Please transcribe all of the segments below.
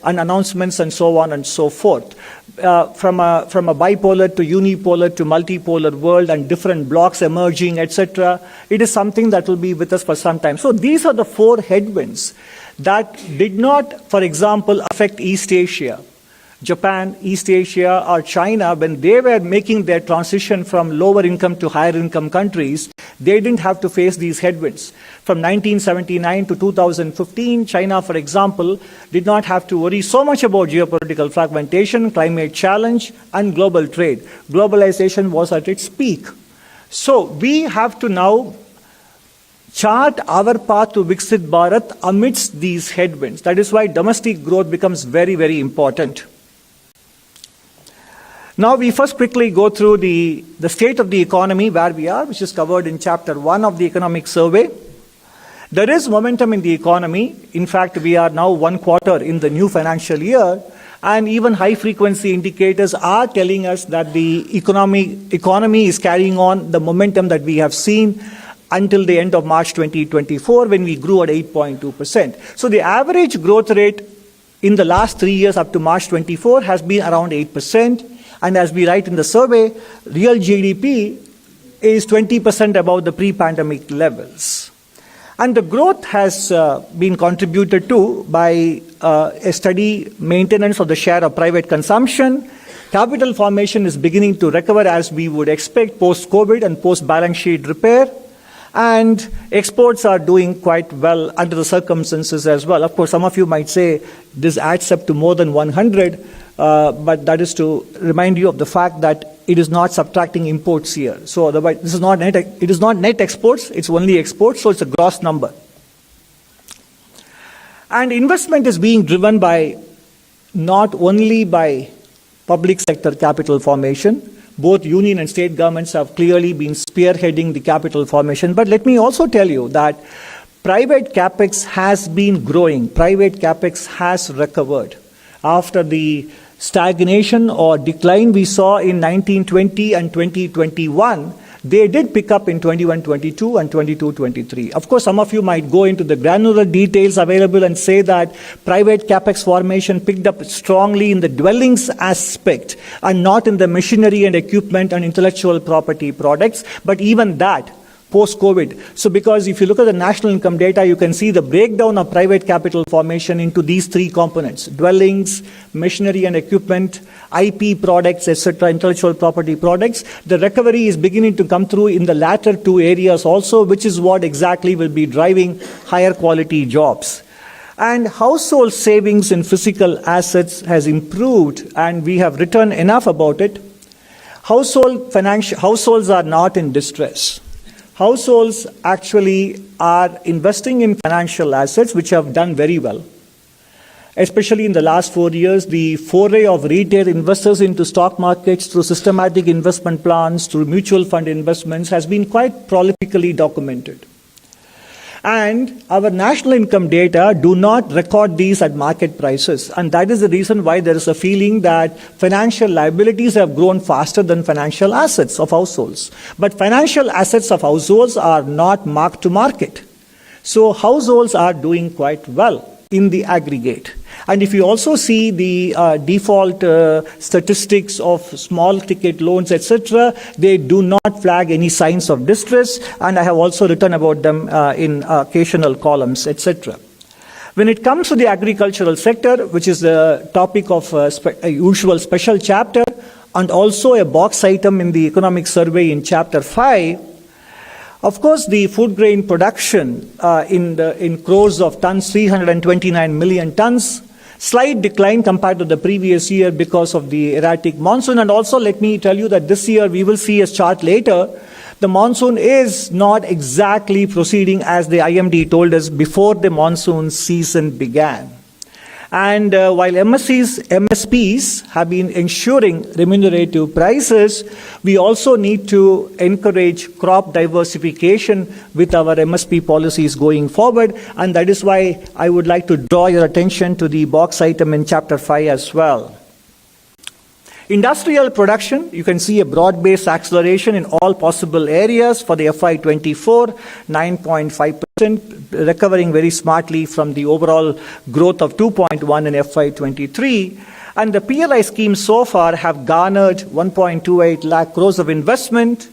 and announcements and so on and so forth. From a bipolar to unipolar to multipolar world and different blocks emerging, etc. It is something that will be with us for some time. So these are the four headwinds that did not, for example, affect East Asia. Japan, East Asia, or China, when they were making their transition from lower income to higher income countries, they didn't have to face these headwinds. From 1979 to 2015, China, for example, did not have to worry so much about geopolitical fragmentation, climate challenge, and global trade. Globalization was at its peak. So we have to now chart our path to Viksit Bharat amidst these headwinds. That is why domestic growth becomes very, very important. Now we first quickly go through the state of the economy, where we are, which is covered in Chapter 1 of the Economic Survey. There is momentum in the economy. In fact, we are now 1 quarter in the new financial year, and even high-frequency indicators are telling us that the economy is carrying on the momentum that we have seen until the end of March 2024, when we grew at 8.2%. So the average growth rate in the last 3 years up to March 24 has been around 8%. And as we write in the survey, real GDP is 20% above the pre-pandemic levels. And the growth has been contributed to by a steady maintenance of the share of private consumption. Capital formation is beginning to recover as we would expect post-COVID and post-balance sheet repair. And exports are doing quite well under the circumstances as well. Of course, some of you might say this adds up to more than 100, but that is to remind you of the fact that it is not subtracting imports here. So otherwise, it is not net exports, it's only exports, so it's a gross number. And investment is being driven by not only by public sector capital formation. Both union and state governments have clearly been spearheading the capital formation. But let me also tell you that private capex has been growing. Private capex has recovered. After the stagnation or decline we saw in 1920 and 2021, they did pick up in 21-22 and 22-23. Of course, some of you might go into the granular details available and say that private capex formation picked up strongly in the dwellings aspect and not in the machinery and equipment and intellectual property products. But even that, post-COVID. So because if you look at the national income data, you can see the breakdown of private capital formation into these three components: dwellings, machinery and equipment, IP products, etc., intellectual property products. The recovery is beginning to come through in the latter two areas also, which is what exactly will be driving higher quality jobs. And household savings in physical assets has improved, and we have written enough about it. Households are not in distress. Households actually are investing in financial assets, which have done very well. Especially in the last 4 years, the foray of retail investors into stock markets through systematic investment plans, through mutual fund investments, has been quite prolifically documented. And our national income data do not record these at market prices. And that is the reason why there is a feeling that financial liabilities have grown faster than financial assets of households. But financial assets of households are not marked to market. So households are doing quite well in the aggregate. And if you also see the default statistics of small ticket loans, etc., they do not flag any signs of distress, and I have also written about them in occasional columns, etc. When it comes to the agricultural sector, which is the topic of a usual special chapter, and also a box item in the economic survey in Chapter 5, of course, the food grain production in crores of tons, 329 million tons, slight decline compared to the previous year because of the erratic monsoon. And also, let me tell you that this year, we will see a chart later, the monsoon is not exactly proceeding as the IMD told us before the monsoon season began. And while MSPs have been ensuring remunerative prices, we also need to encourage crop diversification with our MSP policies going forward. And that is why I would like to draw your attention to the box item in Chapter 5 as well. Industrial production, you can see a broad-based acceleration in all possible areas for the FY24, 9.5%, recovering very smartly from the overall growth of 2.1 in FY23. And the PLI schemes so far have garnered 1.28 lakh crores of investment,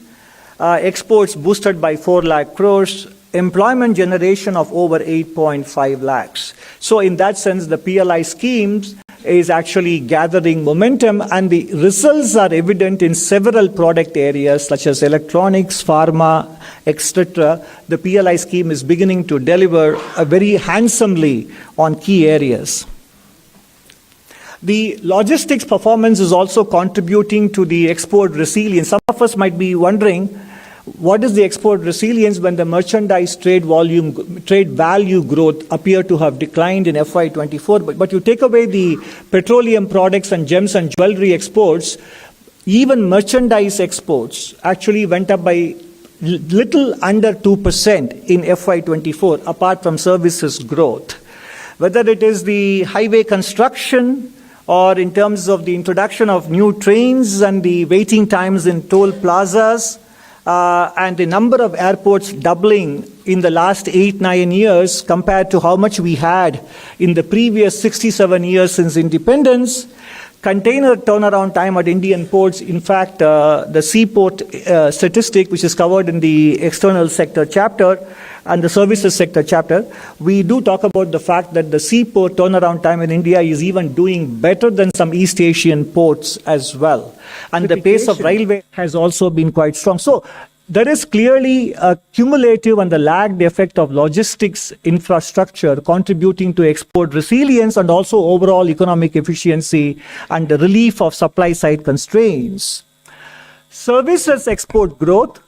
exports boosted by 4 lakh crores, employment generation of over 8.5 lakhs. So in that sense, the PLI schemes is actually gathering momentum, and the results are evident in several product areas such as electronics, pharma, etc. The PLI scheme is beginning to deliver very handsomely on key areas. The logistics performance is also contributing to the export resilience. Some of us might be wondering, what is the export resilience when the merchandise trade value growth appear to have declined in FY24? But you take away the petroleum products and gems and jewelry exports, even merchandise exports actually went up by little under 2% in FY24, apart from services growth. Whether it is the highway construction or in terms of the introduction of new trains and the waiting times in toll plazas, and the number of airports doubling in the last 8-9 years compared to how much we had in the previous 67 years since independence. Container turnaround time at Indian ports, in fact, the seaport statistic, which is covered in the external sector chapter and the services sector chapter, we do talk about the fact that the seaport turnaround time in India is even doing better than some East Asian ports as well. And the pace of railway has also been quite strong. So there is clearly a cumulative and the lagged effect of logistics infrastructure contributing to export resilience and also overall economic efficiency and the relief of supply side constraints. Services export growth,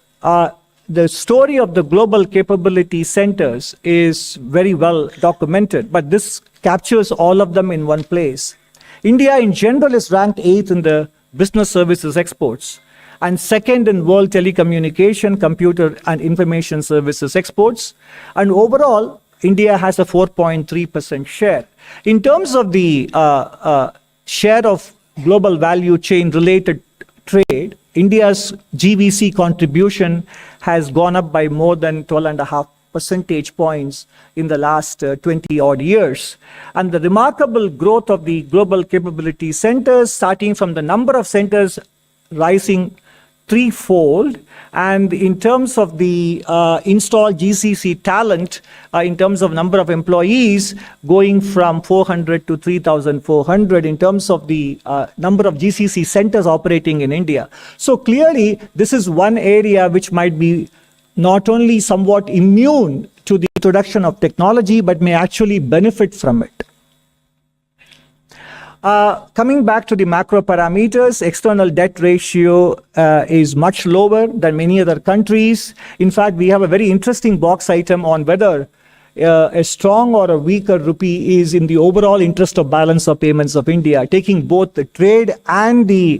the story of the global capability centers is very well documented, but this captures all of them in one place. India in general is ranked 8th in the business services exports and 2nd in world telecommunication, computer and information services exports. And overall, India has a 4.3% share. In terms of the share of global value chain related trade, India's GVC contribution has gone up by more than 12.5 percentage points in the last 20 odd years. And the remarkable growth of the global capability centers, starting from the number of centers rising threefold, and in terms of the installed GCC talent, in terms of number of employees, going from 400 to 3,400 in terms of the number of GCC centers operating in India. So clearly, this is one area which might be not only somewhat immune to the introduction of technology, but may actually benefit from it. Coming back to the macro parameters, external debt ratio is much lower than many other countries. In fact, we have a very interesting box item on whether a strong or a weaker rupee is in the overall interest of balance of payments of India, taking both the trade and the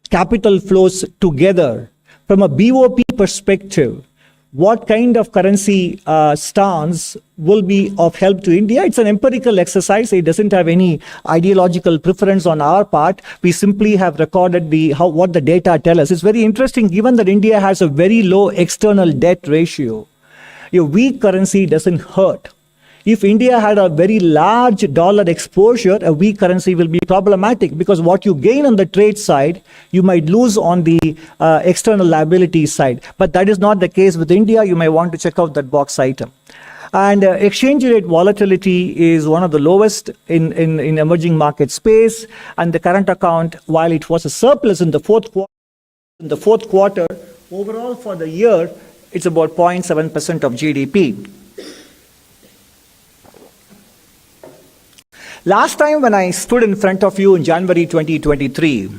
capital flows together. From a BOP perspective, what kind of currency stance will be of help to India? It's an empirical exercise. It doesn't have any ideological preference on our part. We simply have recorded what the data tell us. It's very interesting given that India has a very low external debt ratio. A weak currency doesn't hurt. If India had a very large dollar exposure, a weak currency will be problematic because what you gain on the trade side, you might lose on the external liability side. But that is not the case with India. You may want to check out that box item. And exchange rate volatility is one of the lowest in emerging market space. And the current account, while it was a surplus in the fourth quarter, overall for the year, it's about 0.7% of GDP. Last time when I stood in front of you in January 2023,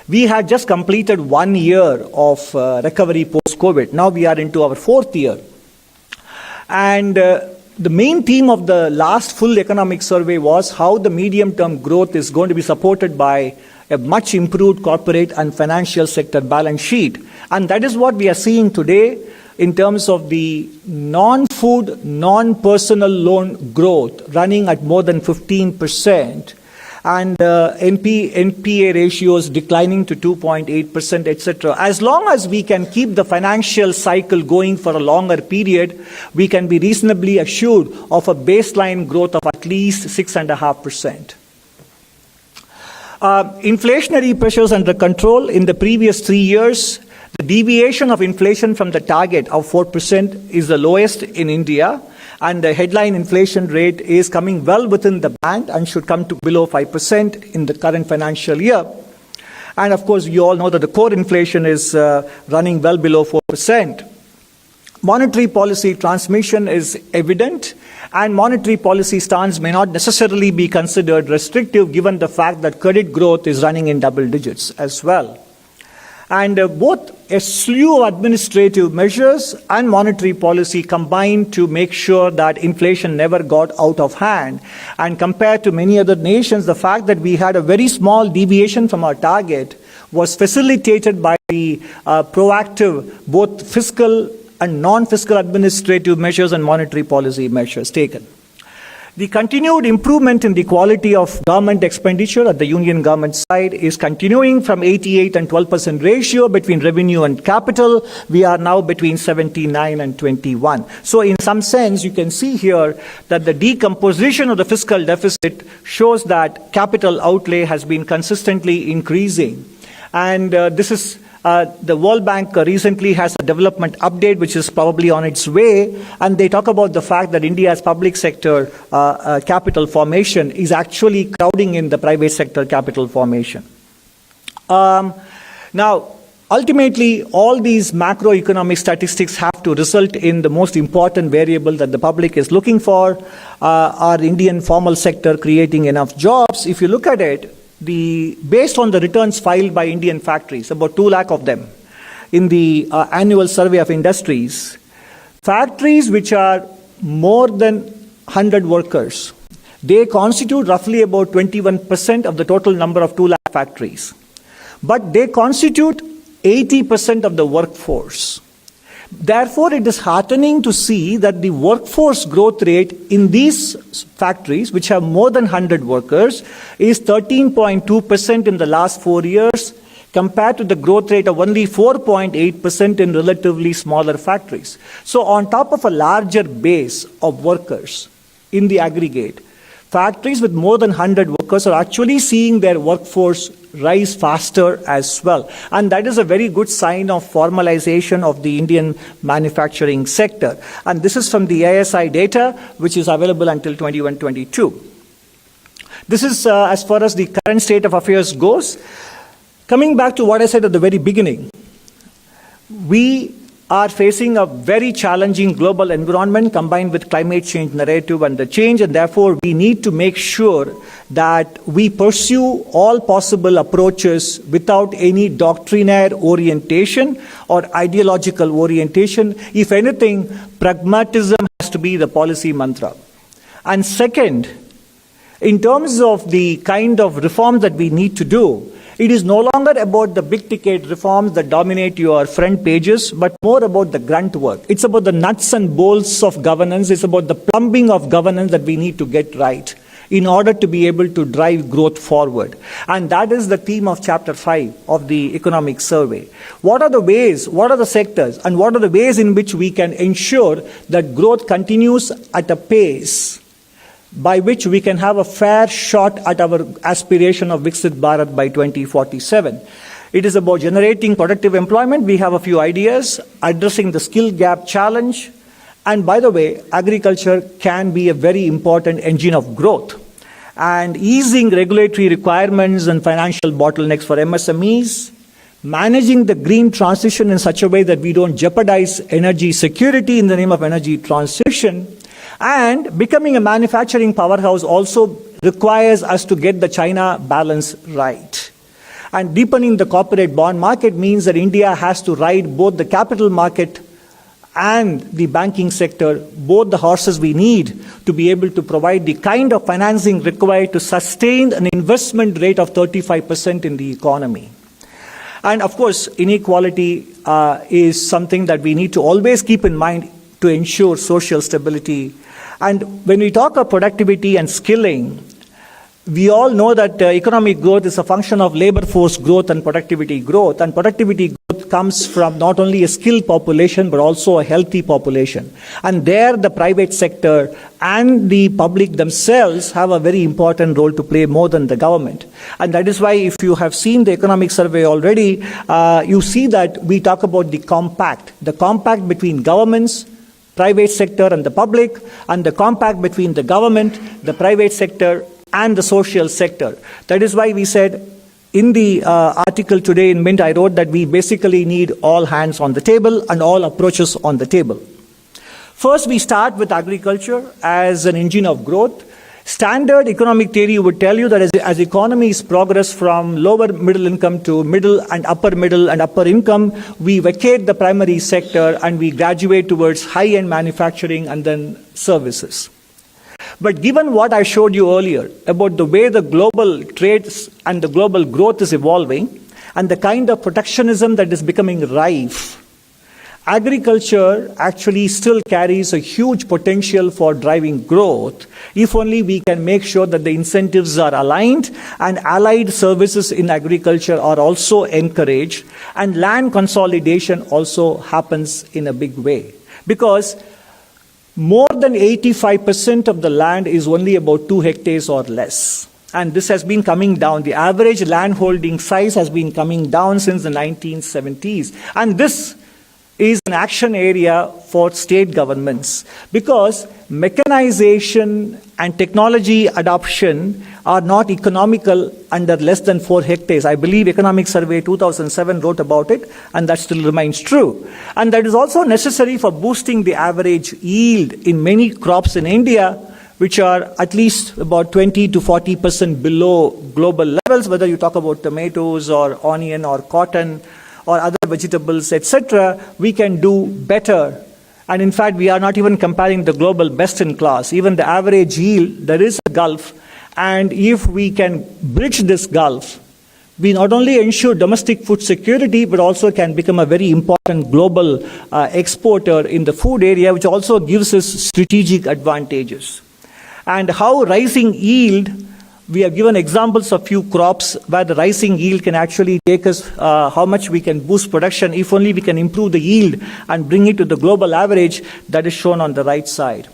we had just completed 1 year of recovery post-COVID. Now we are into our 4th year. And the main theme of the last full economic survey was how the medium-term growth is going to be supported by a much improved corporate and financial sector balance sheet. And that is what we are seeing today in terms of the non-food, non-personal loan growth running at more than 15%. and NPA ratios declining to 2.8%, etc. As long as we can keep the financial cycle going for a longer period, we can be reasonably assured of a baseline growth of at least 6.5%. Inflationary pressures under control. In the previous 3 years, the deviation of inflation from the target of 4% is the lowest in India, and the headline inflation rate is coming well within the band and should come to below 5% in the current financial year. And of course, you all know that the core inflation is running well below 4%. Monetary policy transmission is evident, and monetary policy stance may not necessarily be considered restrictive given the fact that credit growth is running in double digits as well. And both a slew of administrative measures and monetary policy combined to make sure that inflation never got out of hand. And compared to many other nations, the fact that we had a very small deviation from our target was facilitated by the proactive both fiscal and non-fiscal administrative measures and monetary policy measures taken. The continued improvement in the quality of government expenditure at the union government side is continuing from 88 and 12% ratio between revenue and capital. We are now between 79 and 21. So in some sense, you can see here that the decomposition of the fiscal deficit shows that capital outlay has been consistently increasing. And this is the World Bank recently has a development update which is probably on its way, and they talk about the fact that India's public sector capital formation is actually crowding in the private sector capital formation. Now, ultimately, all these macroeconomic statistics have to result in the most important variable that the public is looking for, our Indian formal sector creating enough jobs. If you look at it, based on the returns filed by Indian factories, about 2 lakh of them, in the annual survey of industries, factories which are more than 100 workers, they constitute roughly about 21% of the total number of 2 lakh factories. But they constitute 80% of the workforce. Therefore, it is heartening to see that the workforce growth rate in these factories, which have more than 100 workers, is 13.2% in the last 4 years, compared to the growth rate of only 4.8% in relatively smaller factories. So on top of a larger base of workers in the aggregate, factories with more than 100 workers are actually seeing their workforce rise faster as well. And that is a very good sign of formalization of the Indian manufacturing sector. And this is from the ASI data, which is available until 21-22. This is as far as the current state of affairs goes. Coming back to what I said at the very beginning, we are facing a very challenging global environment combined with climate change narrative and the change, and therefore we need to make sure that we pursue all possible approaches without any doctrinaire orientation or ideological orientation. If anything, pragmatism has to be the policy mantra. And second, in terms of the kind of reforms that we need to do, it is no longer about the big ticket reforms that dominate your front pages, but more about the grunt work. It's about the nuts and bolts of governance. It's about the plumbing of governance that we need to get right in order to be able to drive growth forward. And that is the theme of Chapter 5 of the Economic Survey. What are the ways, what are the sectors, and what are the ways in which we can ensure that growth continues at a pace by which we can have a fair shot at our aspiration of Viksit Bharat by 2047. It is about generating productive employment. We have a few ideas, addressing the skill gap challenge. And by the way, agriculture can be a very important engine of growth. And easing regulatory requirements and financial bottlenecks for MSMEs, managing the green transition in such a way that we don't jeopardize energy security in the name of energy transition, and becoming a manufacturing powerhouse also requires us to get the China balance right. And deepening the corporate bond market means that India has to ride both the capital market and the banking sector, both the horses we need to be able to provide the kind of financing required to sustain an investment rate of 35% in the economy. And of course, inequality is something that we need to always keep in mind to ensure social stability. And when we talk of productivity and skilling, we all know that economic growth is a function of labor force growth and productivity growth. And productivity growth comes from not only a skilled population, but also a healthy population. And there, the private sector and the public themselves have a very important role to play more than the government. And that is why, if you have seen the economic survey already, you see that we talk about the compact between governments, private sector and the public, and the compact between the government, the private sector, and the social sector. That is why we said in the article today in Mint, I wrote that we basically need all hands on the table and all approaches on the table. First, we start with agriculture as an engine of growth. Standard economic theory would tell you that as economies progress from lower middle income to middle and upper income, we vacate the primary sector and we graduate towards high-end manufacturing and then services. But given what I showed you earlier about the way the global trades and the global growth is evolving and the kind of protectionism that is becoming rife, agriculture actually still carries a huge potential for driving growth if only we can make sure that the incentives are aligned and allied services in agriculture are also encouraged and land consolidation also happens in a big way. Because more than 85% of the land is only about 2 hectares or less. And this has been coming down. The average land holding size has been coming down since the 1970s. And this is an action area for state governments because mechanization and technology adoption are not economical under less than 4 hectares. I believe Economic Survey 2007 wrote about it, and that still remains true. And that is also necessary for boosting the average yield in many crops in India, which are at least about 20 to 40% below global levels, whether you talk about tomatoes or onion or cotton or other vegetables, etc. We can do better. And in fact, we are not even comparing the global best in class. Even the average yield, there is a gulf. And if we can bridge this gulf, we not only ensure domestic food security, but also can become a very important global exporter in the food area, which also gives us strategic advantages. And how rising yield, we have given examples of few crops where the rising yield can actually take us how much we can boost production if only we can improve the yield and bring it to the global average that is shown on the right side.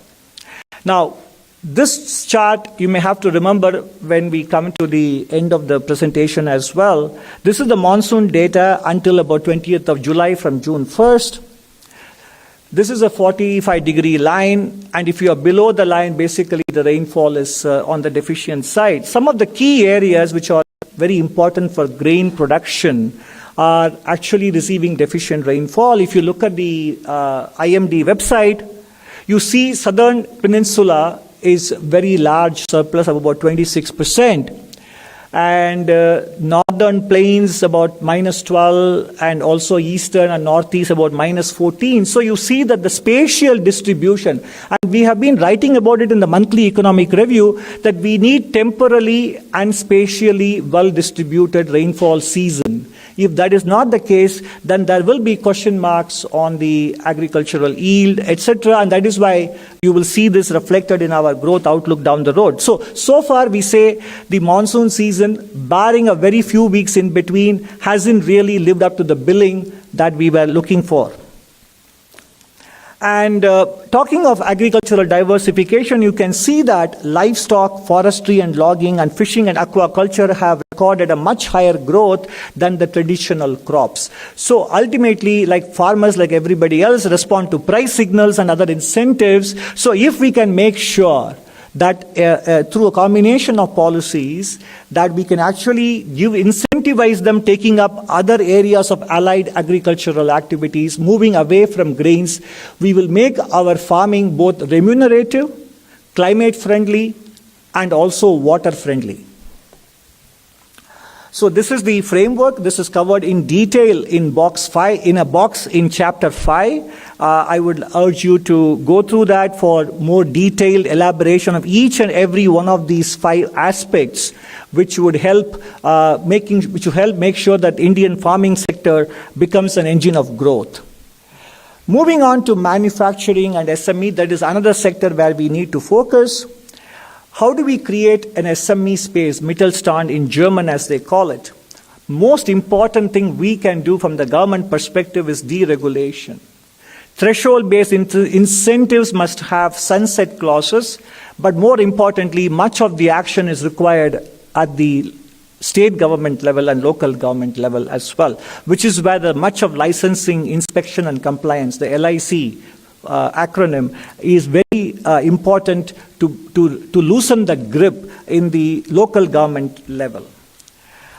Now, this chart you may have to remember when we come to the end of the presentation as well. This is the monsoon data until about 20th of July from June 1st. This is a 45-degree line, and if you are below the line, basically the rainfall is on the deficient side. Some of the key areas which are very important for grain production are actually receiving deficient rainfall. If you look at the IMD website, you see Southern Peninsula is very large surplus of about 26%. And northern plains about -12, and also eastern and northeast about -14. So you see that the spatial distribution, and we have been writing about it in the monthly economic review, that we need temporally and spatially well-distributed rainfall season. If that is not the case, then there will be question marks on the agricultural yield, etc. And that is why you will see this reflected in our growth outlook down the road. So far we say the monsoon season, barring a very few weeks in between, hasn't really lived up to the billing that we were looking for. And talking of agricultural diversification, you can see that livestock, forestry and logging and fishing and aquaculture have recorded a much higher growth than the traditional crops. So ultimately, like farmers, like everybody else, respond to price signals and other incentives. So if we can make sure that through a combination of policies that we can actually incentivize them taking up other areas of allied agricultural activities, moving away from grains, we will make our farming both remunerative, climate friendly, and also water friendly. So this is the framework. This is covered in detail in box 5, in a box in chapter 5. I would urge you to go through that for more detailed elaboration of each and every one of these 5 aspects, which would help make sure that Indian farming sector becomes an engine of growth. Moving on to manufacturing and SME, that is another sector where we need to focus. How do we create an SME space, Mittelstand in German as they call it? Most important thing we can do from the government perspective is deregulation. Threshold-based incentives must have sunset clauses, but more importantly, much of the action is required at the state government level and local government level as well, which is where much of licensing, inspection and compliance, the LIC acronym, is very important to loosen the grip in the local government level.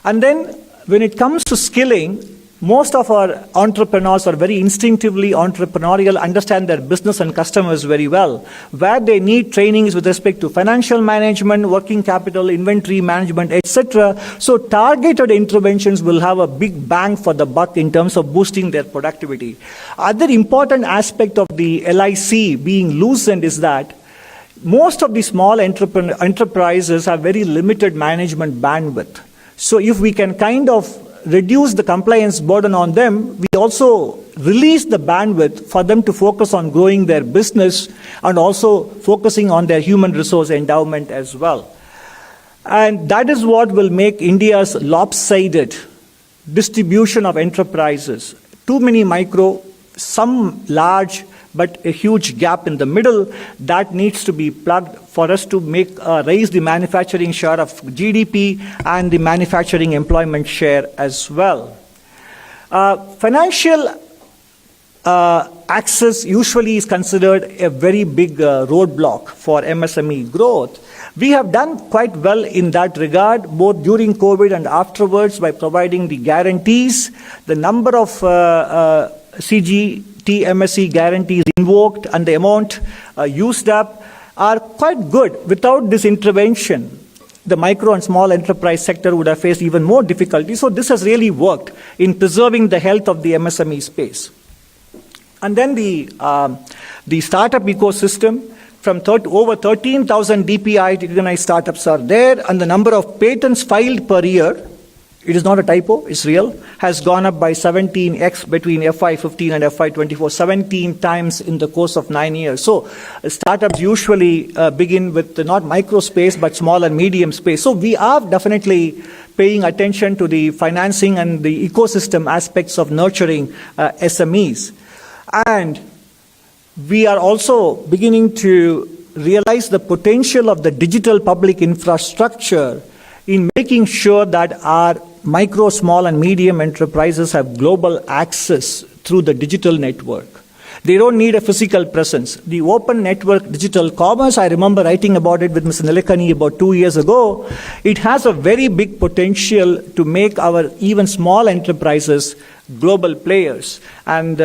And then when it comes to skilling, most of our entrepreneurs are very instinctively entrepreneurial, understand their business and customers very well. Where they need trainings with respect to financial management, working capital, inventory management, etc. So targeted interventions will have a big bang for the buck in terms of boosting their productivity. Other important aspect of the LIC being loosened is that most of the small enterprises have very limited management bandwidth. So if we can kind of reduce the compliance burden on them, we also release the bandwidth for them to focus on growing their business and also focusing on their human resource endowment as well. And that is what will make India's lopsided distribution of enterprises. Too many micro, some large, but a huge gap in the middle that needs to be plugged for us to raise the manufacturing share of GDP and the manufacturing employment share as well. Financial access usually is considered a very big roadblock for MSME growth. We have done quite well in that regard, both during COVID and afterwards, by providing the guarantees. The number of CGT MSE guarantees invoked and the amount used up are quite good. Without this intervention, the micro and small enterprise sector would have faced even more difficulty. So this has really worked in preserving the health of the MSME space. And then the startup ecosystem, from over 13,000 DPI recognized startups are there, and the number of patents filed per year, it is not a typo, it's real, has gone up by 17x between FY15 and FY24, 17 times in the course of 9 years. So startups usually begin with not micro space, but small and medium space. So we are definitely paying attention to the financing and the ecosystem aspects of nurturing SMEs. And we are also beginning to realize the potential of the digital public infrastructure in making sure that our micro, small, and medium enterprises have global access through the digital network. They don't need a physical presence. The open network digital commerce, I remember writing about it with Mr. Nilekani about 2 years ago. It has a very big potential to make our even small enterprises global players. And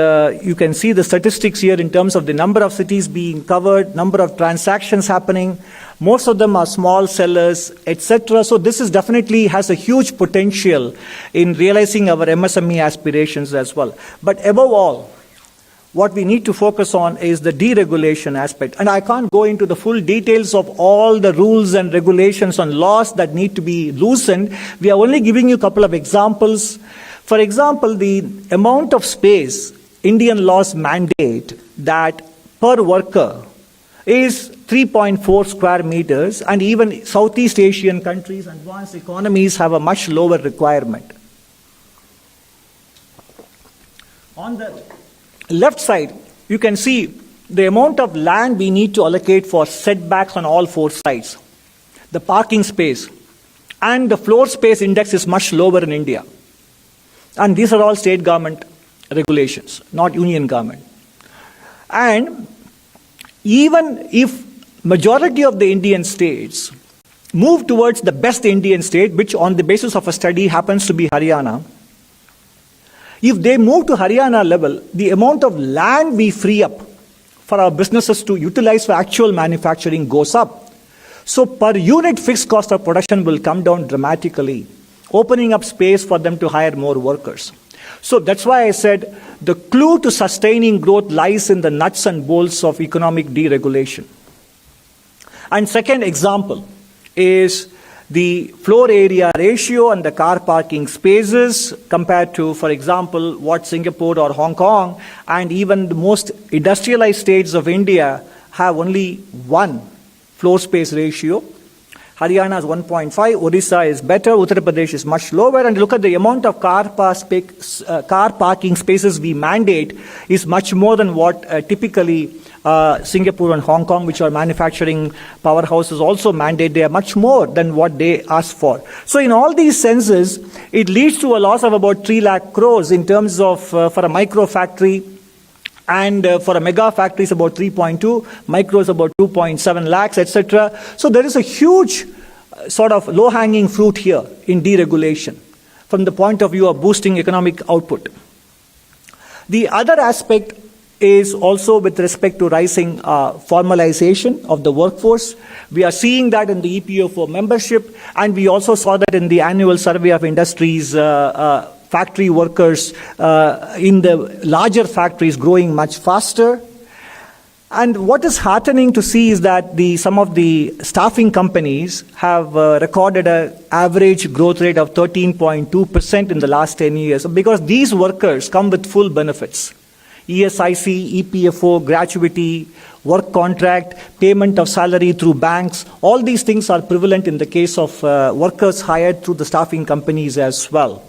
you can see the statistics here in terms of the number of cities being covered, number of transactions happening. Most of them are small sellers, etc. So this is definitely has a huge potential in realizing our MSME aspirations as well. But above all, what we need to focus on is the deregulation aspect. And I can't go into the full details of all the rules and regulations and laws that need to be loosened. We are only giving you a couple of examples. For example, the amount of space Indian laws mandate that per worker is 3.4 square meters, and even Southeast Asian countries, advanced economies, have a much lower requirement. On the left side, you can see the amount of land we need to allocate for setbacks on all four sides. The parking space and the floor space index is much lower in India. And these are all state government regulations, not union government. And even if majority of the Indian states move towards the best Indian state, which on the basis of a study happens to be Haryana, if they move to Haryana level, the amount of land we free up for our businesses to utilize for actual manufacturing goes up. So per unit fixed cost of production will come down dramatically, opening up space for them to hire more workers. So that's why I said the clue to sustaining growth lies in the nuts and bolts of economic deregulation. And second example is the floor area ratio and the car parking spaces compared to, for example, what Singapore or Hong Kong and even the most industrialized states of India have only one floor space ratio Haryana is 1.5, Odisha is better, Uttar Pradesh is much lower, and look at the amount of car parking spaces we mandate is much more than what typically Singapore and Hong Kong, which are manufacturing powerhouses, also mandate. They are much more than what they ask for. So in all these senses, it leads to a loss of about 3 lakh crores in terms of for a micro factory. And for a mega factory, it's about 3.2, micro is about 2.7 lakhs, etc. So there is a huge sort of low-hanging fruit here in deregulation from the point of view of boosting economic output. The other aspect is also with respect to rising formalization of the workforce. We are seeing that in the EPO4 membership, and we also saw that in the annual survey of industries factory workers in the larger factories growing much faster. And what is heartening to see is that some of the staffing companies have recorded an average growth rate of 13.2% in the last 10 years, because these workers come with full benefits. ESIC, EPFO, gratuity, work contract, payment of salary through banks, all these things are prevalent in the case of workers hired through the staffing companies as well.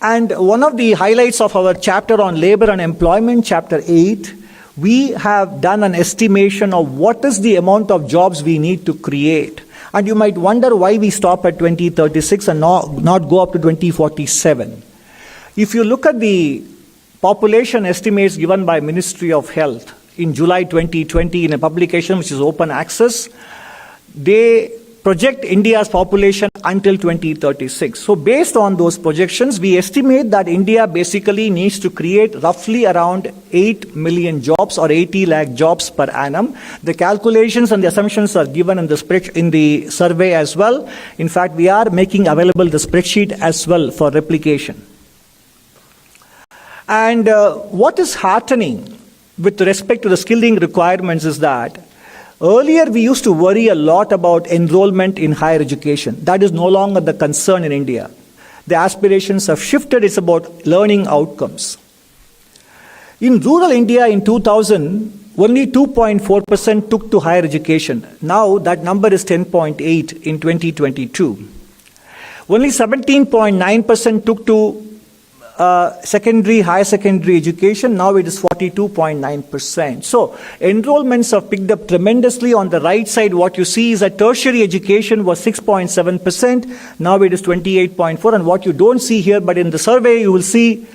And one of the highlights of our chapter on labor and employment, chapter 8, we have done an estimation of what is the amount of jobs we need to create. And you might wonder why we stop at 2036 and not go up to 2047. If you look at the population estimates given by Ministry of Health in July 2020 in a publication which is open access, they project India's population until 2036. So based on those projections, we estimate that India basically needs to create roughly around 8 million jobs or 80 lakh jobs per annum. The calculations and the assumptions are given in the survey as well. In fact, we are making available the spreadsheet as well for replication. And what is heartening with respect to the skilling requirements is that earlier, we used to worry a lot about enrollment in higher education. That is no longer the concern in India. The aspirations have shifted. It's about learning outcomes. In rural India in 2000, only 2.4% took to higher education. Now that number is 10.8 in 2022. Only 17.9% took to higher secondary education. Now it is 42.9%. So enrollments have picked up tremendously. On the right side, what you see is that tertiary education was 6.7%. Now it is 28.4%. And what you don't see here, but in the survey, you will see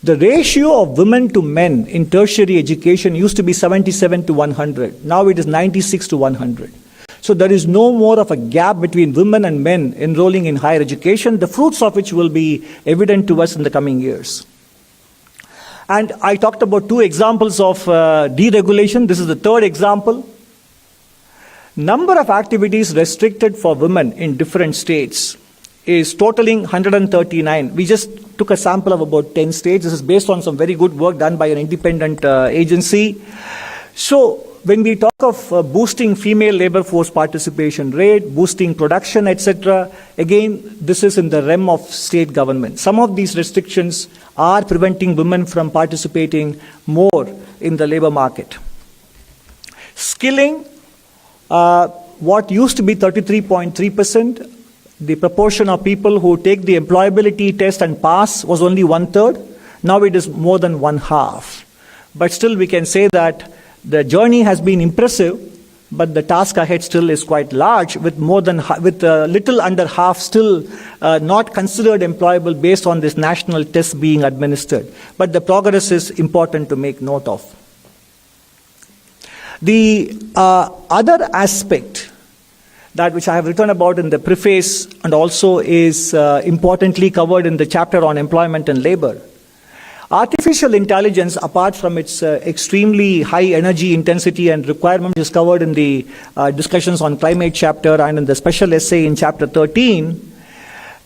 the ratio of women to men in tertiary education used to be 77 to 100. Now it is 96 to 100. So there is no more of a gap between women and men enrolling in higher education, the fruits of which will be evident to us in the coming years. And I talked about 2 examples of deregulation. This is the third example. Number of activities restricted for women in different states is totaling 139. We just took a sample of about 10 states. This is based on some very good work done by an independent agency. So when we talk of boosting female labor force participation rate, boosting production, etc., again, this is in the realm of state government. Some of these restrictions are preventing women from participating more in the labor market. Skilling, what used to be 33.3%, the proportion of people who take the employability test and pass was only 1/3. Now it is more than 1/2. But still we can say that the journey has been impressive, but the task ahead still is quite large, with little under half still not considered employable based on this national test being administered. But the progress is important to make note of. The other aspect that which I have written about in the preface and also is importantly covered in the chapter on employment and labor. Artificial intelligence, apart from its extremely high energy intensity and requirement, is covered in the discussions on climate chapter and in the special essay in chapter 13.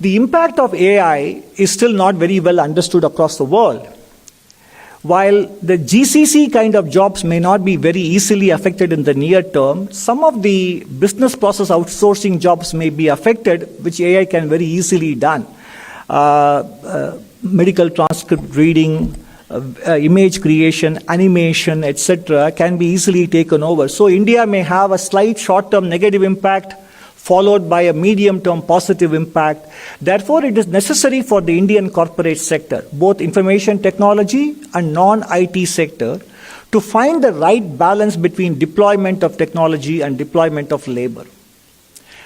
The impact of AI is still not very well understood across the world. While the GCC kind of jobs may not be very easily affected in the near term, some of the business process outsourcing jobs may be affected, which AI can very easily done. Medical transcript reading, image creation, animation, etc. can be easily taken over. So India may have a slight short-term negative impact followed by a medium-term positive impact. Therefore, it is necessary for the Indian corporate sector, both information technology and non-IT sector, to find the right balance between deployment of technology and deployment of labor.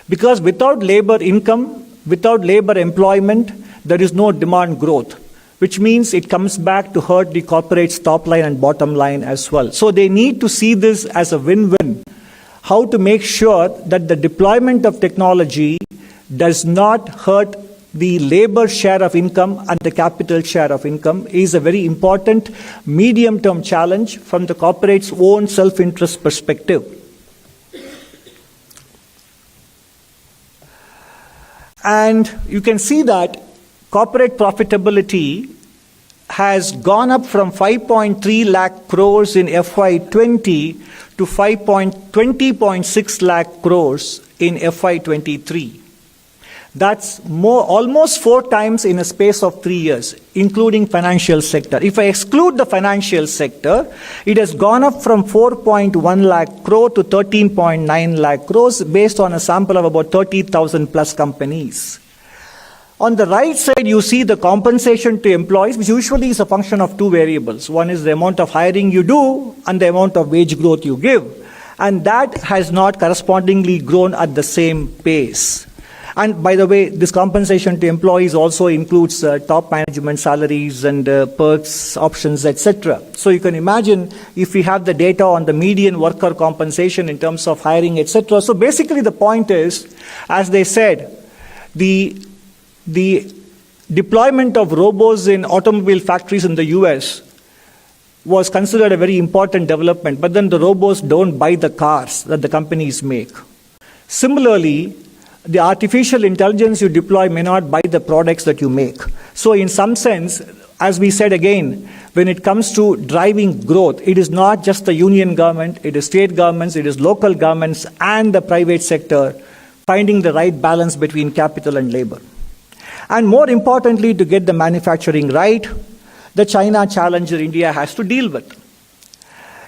Because without labor income, without labor employment, there is no demand growth, which means it comes back to hurt the corporate's top line and bottom line as well. So they need to see this as a win-win. How to make sure that the deployment of technology does not hurt the labor share of income and the capital share of income is a very important medium-term challenge from the corporate's own self-interest perspective. And you can see that corporate profitability has gone up from 5.3 lakh crores in FY20 to 20.6 lakh crores in FY23. That's almost 4 times in a space of 3 years, including financial sector. If I exclude the financial sector, it has gone up from 4.1 lakh crore to 13.9 lakh crores based on a sample of about 30,000 plus companies. On the right side, you see the compensation to employees, which usually is a function of 2 variables. One is the amount of hiring you do and the amount of wage growth you give. And that has not correspondingly grown at the same pace. And by the way, this compensation to employees also includes top management salaries and perks, options, etc. So you can imagine if we have the data on the median worker compensation in terms of hiring, etc. So basically the point is, as they said, the deployment of robots in automobile factories in the US was considered a very important development, but then the robots don't buy the cars that the companies make. Similarly, the artificial intelligence you deploy may not buy the products that you make. So in some sense, as we said again, when it comes to driving growth, it is not just the union government, it is state governments, it is local governments and the private sector finding the right balance between capital and labor. And more importantly, to get the manufacturing right, the China challenger India has to deal with.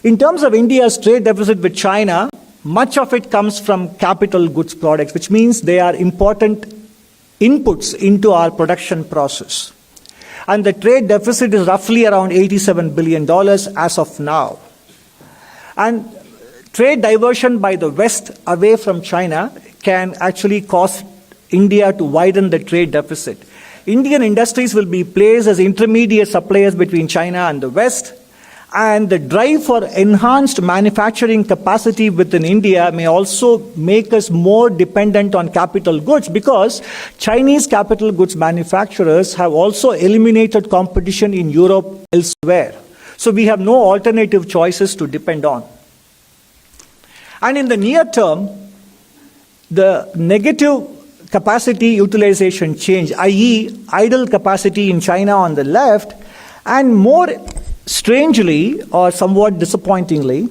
In terms of India's trade deficit with China, much of it comes from capital goods products, which means they are important inputs into our production process. And the trade deficit is roughly around $87 billion as of now. And trade diversion by the West away from China can actually cause India to widen the trade deficit. Indian industries will be placed as intermediate suppliers between China and the West. And the drive for enhanced manufacturing capacity within India may also make us more dependent on capital goods because Chinese capital goods manufacturers have also eliminated competition in Europe elsewhere. So we have no alternative choices to depend on. And in the near term, the negative capacity utilization change, i.e. idle capacity in China on the left, and more strangely or somewhat disappointingly,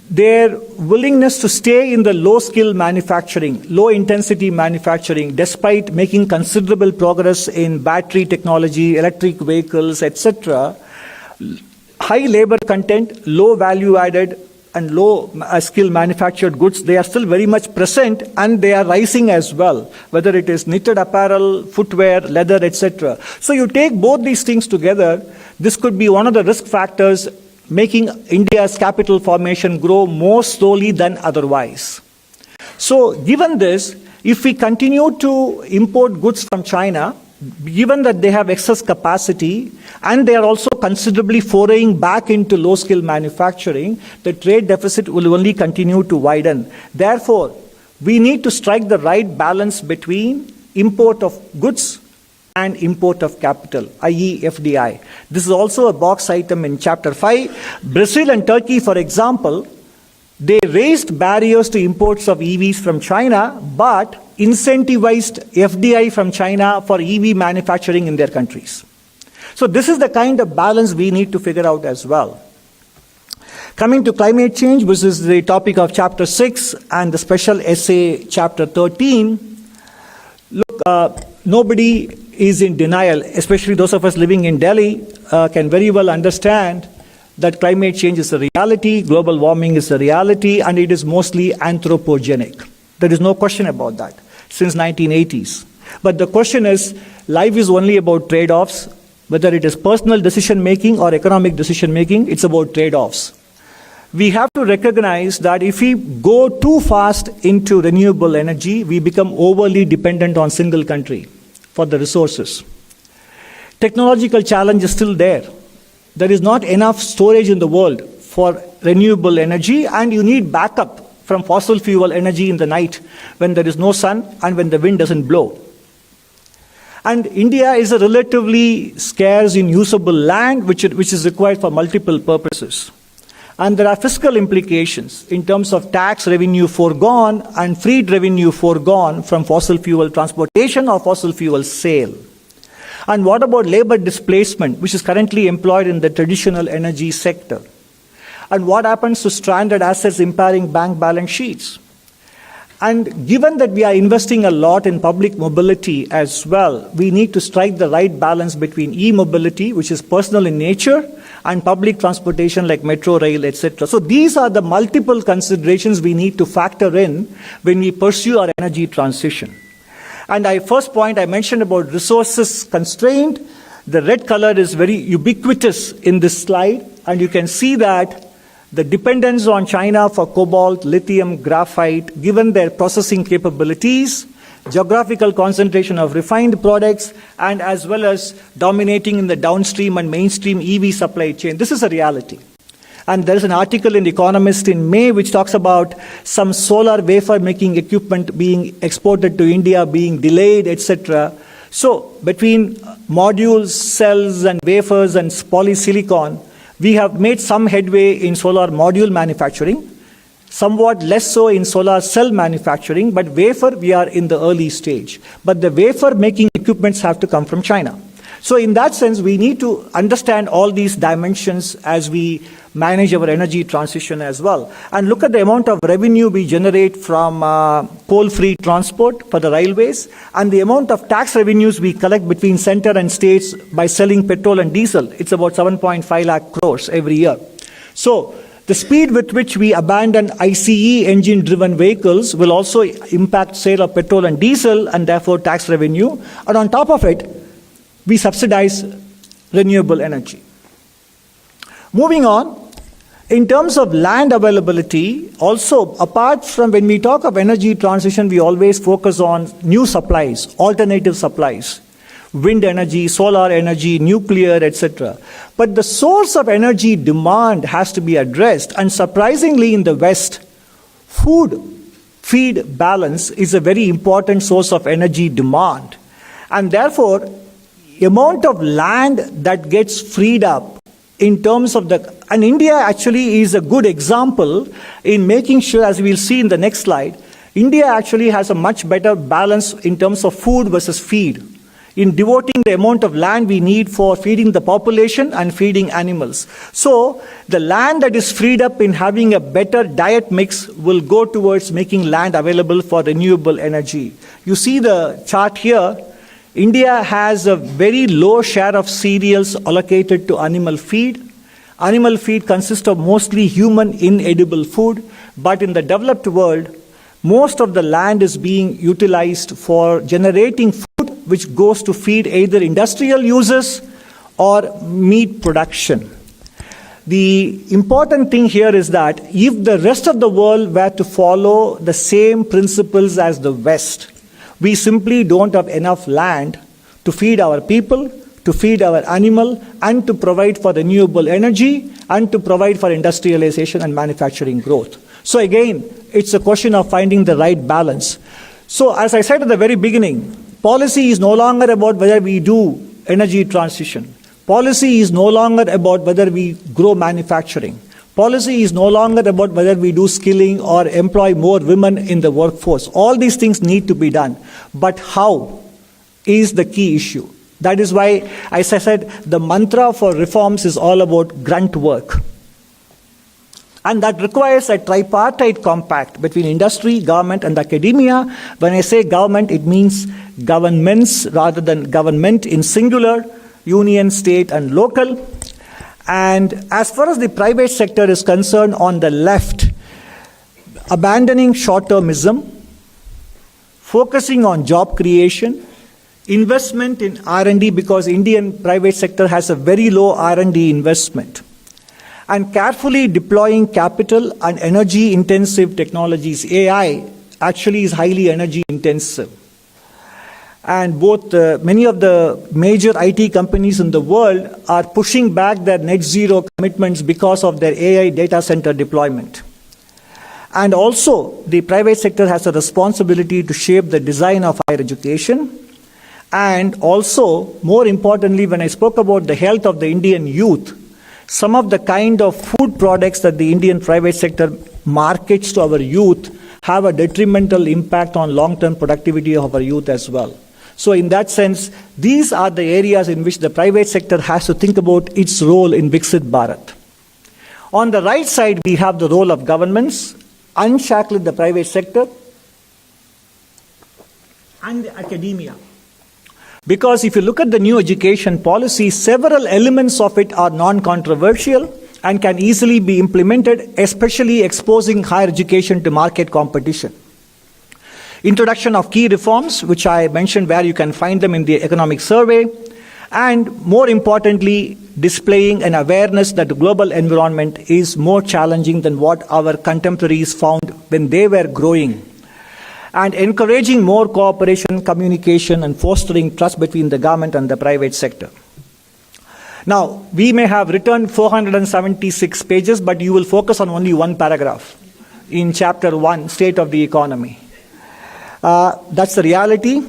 their willingness to stay in the low-skill manufacturing, low-intensity manufacturing, despite making considerable progress in battery technology, electric vehicles, etc., high labor content, low value-added, and low-skill manufactured goods, they are still very much present and they are rising as well, whether it is knitted apparel, footwear, leather, etc. So you take both these things together, this could be one of the risk factors making India's capital formation grow more slowly than otherwise. So given this, if we continue to import goods from China, given that they have excess capacity and they are also considerably foraying back into low-skill manufacturing, the trade deficit will only continue to widen. Therefore, we need to strike the right balance between import of goods and import of capital, i.e. FDI. This is also a box item in Chapter 5. Brazil and Turkey, for example, they raised barriers to imports of EVs from China, but incentivized FDI from China for EV manufacturing in their countries. So this is the kind of balance we need to figure out as well. Coming to climate change, which is the topic of Chapter 6 and the special essay Chapter 13, look, nobody is in denial, especially those of us living in Delhi can very well understand that climate change is a reality, global warming is a reality, and it is mostly anthropogenic. There is no question about that since 1980s. But the question is, life is only about trade-offs, whether it is personal decision-making or economic decision-making, it's about trade-offs. We have to recognize that if we go too fast into renewable energy, we become overly dependent on single country for the resources. Technological challenge is still there. There is not enough storage in the world for renewable energy, and you need backup from fossil fuel energy in the night when there is no sun and when the wind doesn't blow. And India is a relatively scarce in usable land, which is required for multiple purposes. And there are fiscal implications in terms of tax revenue foregone and freed revenue foregone from fossil fuel transportation or fossil fuel sale. And what about labor displacement, which is currently employed in the traditional energy sector? And what happens to stranded assets impairing bank balance sheets? And given that we are investing a lot in public mobility as well, we need to strike the right balance between e-mobility, which is personal in nature, and public transportation like metro, rail, etc. So these are the multiple considerations we need to factor in when we pursue our energy transition. And first point I mentioned about resources constraint. The red color is very ubiquitous in this slide, and you can see that the dependence on China for cobalt, lithium, graphite, given their processing capabilities, geographical concentration of refined products, and as well as dominating in the downstream and mainstream EV supply chain. This is a reality. And there is an article in The Economist in May which talks about some solar wafer making equipment being exported to India, being delayed, etc. So between modules, cells, and wafers and polysilicon, we have made some headway in solar module manufacturing, somewhat less so in solar cell manufacturing, but wafer, we are in the early stage. But the wafer making equipments have to come from China. So in that sense, we need to understand all these dimensions as we manage our energy transition as well. And look at the amount of revenue we generate from coal-free transport for the railways, and the amount of tax revenues we collect between center and states by selling petrol and diesel. It's about 7.5 lakh crores every year. So the speed with which we abandon ICE engine-driven vehicles will also impact sale of petrol and diesel, and therefore tax revenue. And on top of it, we subsidize renewable energy. Moving on, in terms of land availability, also apart from when we talk of energy transition, we always focus on new supplies, alternative supplies, wind energy, solar energy, nuclear, etc. But the source of energy demand has to be addressed, and surprisingly in the West, food-feed balance is a very important source of energy demand. And therefore, amount of land that gets freed up in terms of and India actually is a good example in making sure, as we'll see in the next slide, India actually has a much better balance in terms of food versus feed, in devoting the amount of land we need for feeding the population and feeding animals. So the land that is freed up in having a better diet mix will go towards making land available for renewable energy. You see the chart here. India has a very low share of cereals allocated to animal feed. Animal feed consists of mostly human inedible food, but in the developed world, most of the land is being utilized for generating food which goes to feed either industrial uses or meat production. The important thing here is that if the rest of the world were to follow the same principles as the West, we simply don't have enough land to feed our people, to feed our animal, and to provide for renewable energy, and to provide for industrialization and manufacturing growth. So again, it's a question of finding the right balance. So as I said at the very beginning, policy is no longer about whether we do energy transition. Policy is no longer about whether we grow manufacturing. Policy is no longer about whether we do skilling or employ more women in the workforce. All these things need to be done. But how is the key issue. That is why, as I said, the mantra for reforms is all about grunt work. And that requires a tripartite compact between industry, government, and academia. When I say government, it means governments rather than government in singular, union, state, and local. And as far as the private sector is concerned, on the left, abandoning short-termism, focusing on job creation, investment in R&D because Indian private sector has a very low R&D investment, and carefully deploying capital and energy intensive technologies. AI actually is highly energy intensive. And many of the major IT companies in the world are pushing back their net zero commitments because of their AI data center deployment. And also, the private sector has a responsibility to shape the design of higher education. And also, more importantly, when I spoke about the health of the Indian youth, some of the kind of food products that the Indian private sector markets to our youth have a detrimental impact on long-term productivity of our youth as well. So in that sense, these are the areas in which the private sector has to think about its role in Viksit Bharat. On the right side, we have the role of governments, unshackle the private sector, and academia. Because if you look at the new education policy, several elements of it are non-controversial and can easily be implemented, especially exposing higher education to market competition. Introduction of key reforms, which I mentioned where you can find them in the economic survey, and more importantly, displaying an awareness that the global environment is more challenging than what our contemporaries found when they were growing, and encouraging more cooperation, communication, and fostering trust between the government and the private sector. Now, we may have written 476 pages, but you will focus on only one paragraph in Chapter 1, State of the Economy. That's the reality,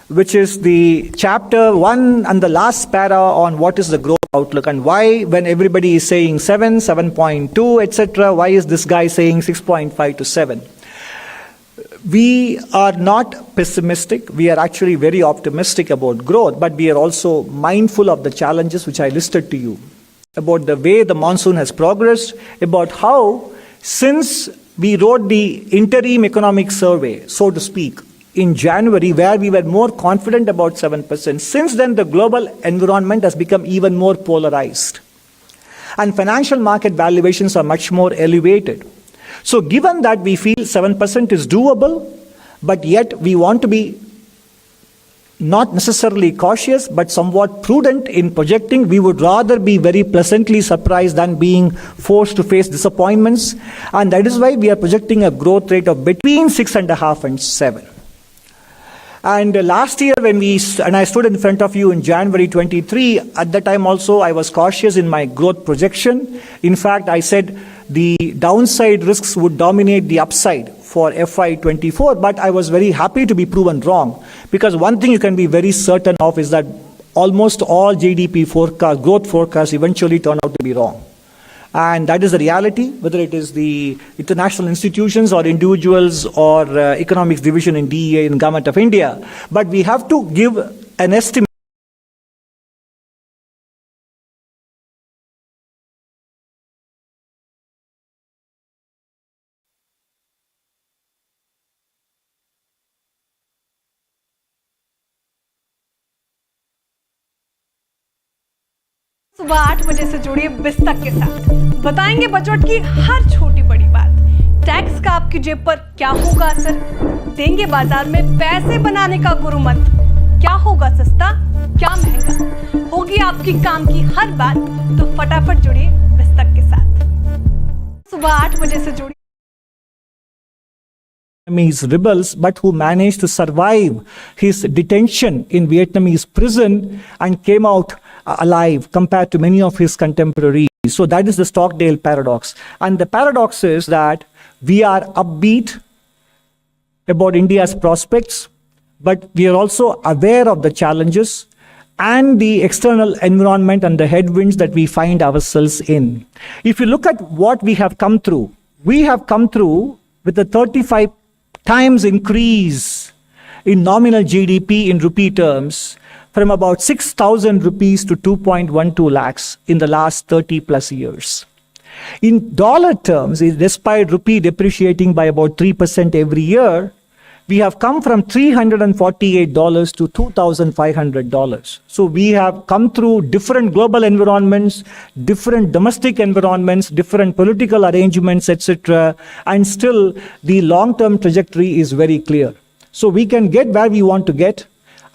which is the Chapter 1 and the last para on what is the growth outlook and why, when everybody is saying 7, 7.2, etc., why is this guy saying 6.5 to 7? We are not pessimistic. We are actually very optimistic about growth, but we are also mindful of the challenges which I listed to you, about the way the monsoon has progressed, about how, since we wrote the interim economic survey, so to speak, in January, where we were more confident about 7%, since then the global environment has become even more polarized. And financial market valuations are much more elevated. So given that we feel 7% is doable, but yet we want to be not necessarily cautious, but somewhat prudent in projecting, we would rather be very pleasantly surprised than being forced to face disappointments. And that is why we are projecting a growth rate of between 6.5 and 7. And last year when I stood in front of you in January 23, at that time also I was cautious in my growth projection. In fact, I said the downside risks would dominate the upside for FY24, but I was very happy to be proven wrong. Because one thing you can be very certain of is that almost all GDP growth forecasts eventually turn out to be wrong. And that is the reality, whether it is the international institutions or individuals or economics division in DEA in Government of India. But we have to give an estimate. सुबह 8 बजे से जुड़िए बिस्तक के साथ, बताएंगे budget की हर छोटी बड़ी बात। टैक्स का आपकी जेब पर क्या होगा असर, देंगे बाजार में पैसे बनाने का गुरु मंत्र, क्या होगा सस्ता क्या महंगा, होगी आपकी काम की हर बात। तो फटाफट जुड़िए बिस्तक के साथ, सुबह 8 बजे से जुड़िए। Vietnamese rebels, but who managed to survive his detention in Vietnamese prison and came out alive compared to many of his contemporaries. So that is the Stockdale paradox. And the paradox is that we are upbeat about India's prospects, but we are also aware of the challenges and the external environment and the headwinds that we find ourselves in. If you look at what we have come through with a 35 times increase in nominal GDP in rupee terms, from about 6,000 rupees to 2.12 lakhs in the last 30 plus years. In dollar terms, despite rupee depreciating by about 3% every year, we have come from $348 to $2,500. So we have come through different global environments, different domestic environments, different political arrangements, etc. And still the long-term trajectory is very clear. So we can get where we want to get,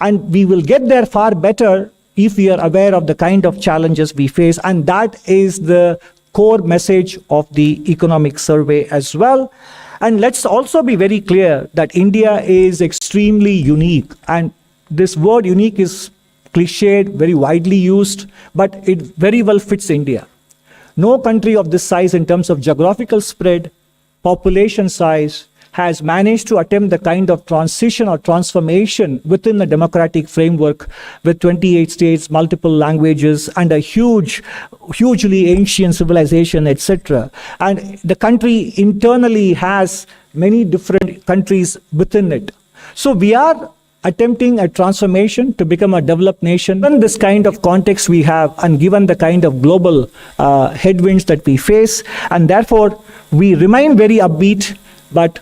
and we will get there far better if we are aware of the kind of challenges we face. And that is the core message of the economic survey as well. And let's also be very clear that India is extremely unique. And this word unique is cliched, very widely used, but it very well fits India. No country of this size in terms of geographical spread, population size, has managed to attempt the kind of transition or transformation within the democratic framework with 28 states, multiple languages, and a hugely ancient civilization, etc. And the country internally has many different countries within it. So we are attempting a transformation to become a developed nation. Given this kind of context we have, and given the kind of global headwinds that we face, and therefore we remain very upbeat, but